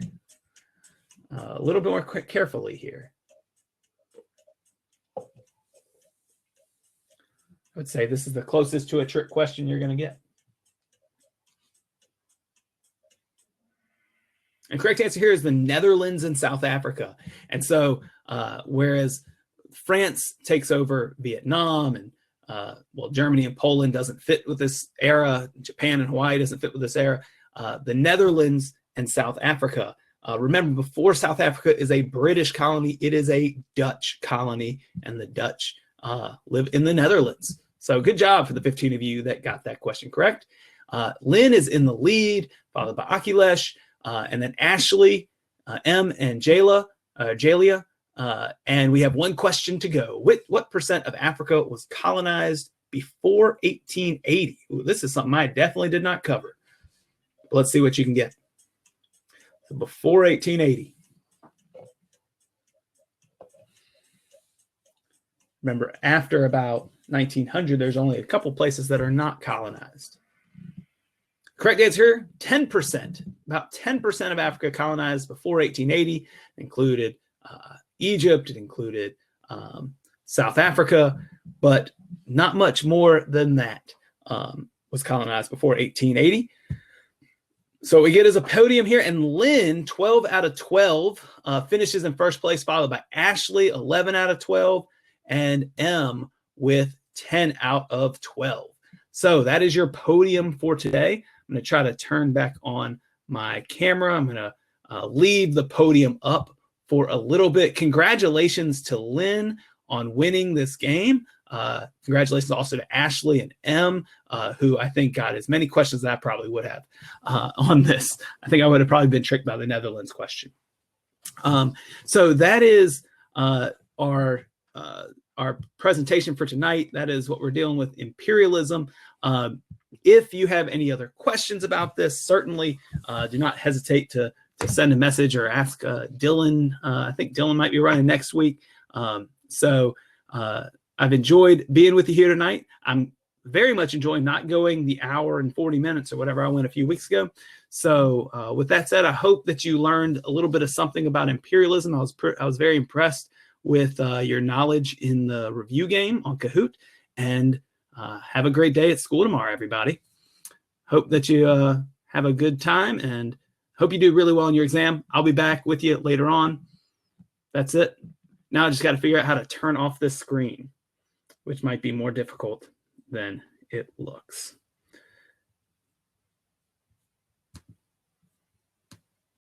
a little bit more carefully here. I would say this is the closest to a trick question you're going to get. And correct answer here is the Netherlands and South Africa. And so whereas France takes over Vietnam and well, Germany and Poland doesn't fit with this era, Japan and Hawaii doesn't fit with this era, the Netherlands and South Africa. Remember, before South Africa is a British colony, it is a Dutch colony, and the Dutch live in the Netherlands. So good job for the 15 of you that got that question correct. Lynn is in the lead, followed by Akhilesh, and then Ashley, M, and Jalia. And we have one question to go. What percent of Africa was colonized before 1880? Ooh, this is something I definitely did not cover. Let's see what you can get. So before 1880. Remember, after about 1900, there's only a couple places that are not colonized. Correct answer, 10%. About 10% of Africa colonized before 1880. Included Egypt, it included South Africa, but not much more than that was colonized before 1880. So what we get is a podium here, and Lynn, 12 out of 12, finishes in first place, followed by Ashley, 11 out of 12, and M with 10 out of 12. So that is your podium for today. I'm going to try to turn back on my camera. I'm going to leave the podium up for a little bit. Congratulations to Lynn on winning this game. Congratulations also to Ashley and M, who I think got as many questions as I probably would have on this. I think I would have probably been tricked by the Netherlands question. So that is our presentation for tonight. That is what we're dealing with, imperialism. If you have any other questions about this, certainly do not hesitate to send a message or ask Dylan. I think Dylan might be running next week. I've enjoyed being with you here tonight. I'm very much enjoying not going the hour and 40 minutes or whatever I went a few weeks ago. So with that said, I hope that you learned a little bit of something about imperialism. I was very impressed with your knowledge in the review game on Kahoot. And have a great day at school tomorrow, everybody. Hope that you have a good time and hope you do really well in your exam. I'll be back with you later on. That's it. Now I just got to figure out how to turn off this screen, which might be more difficult than it looks.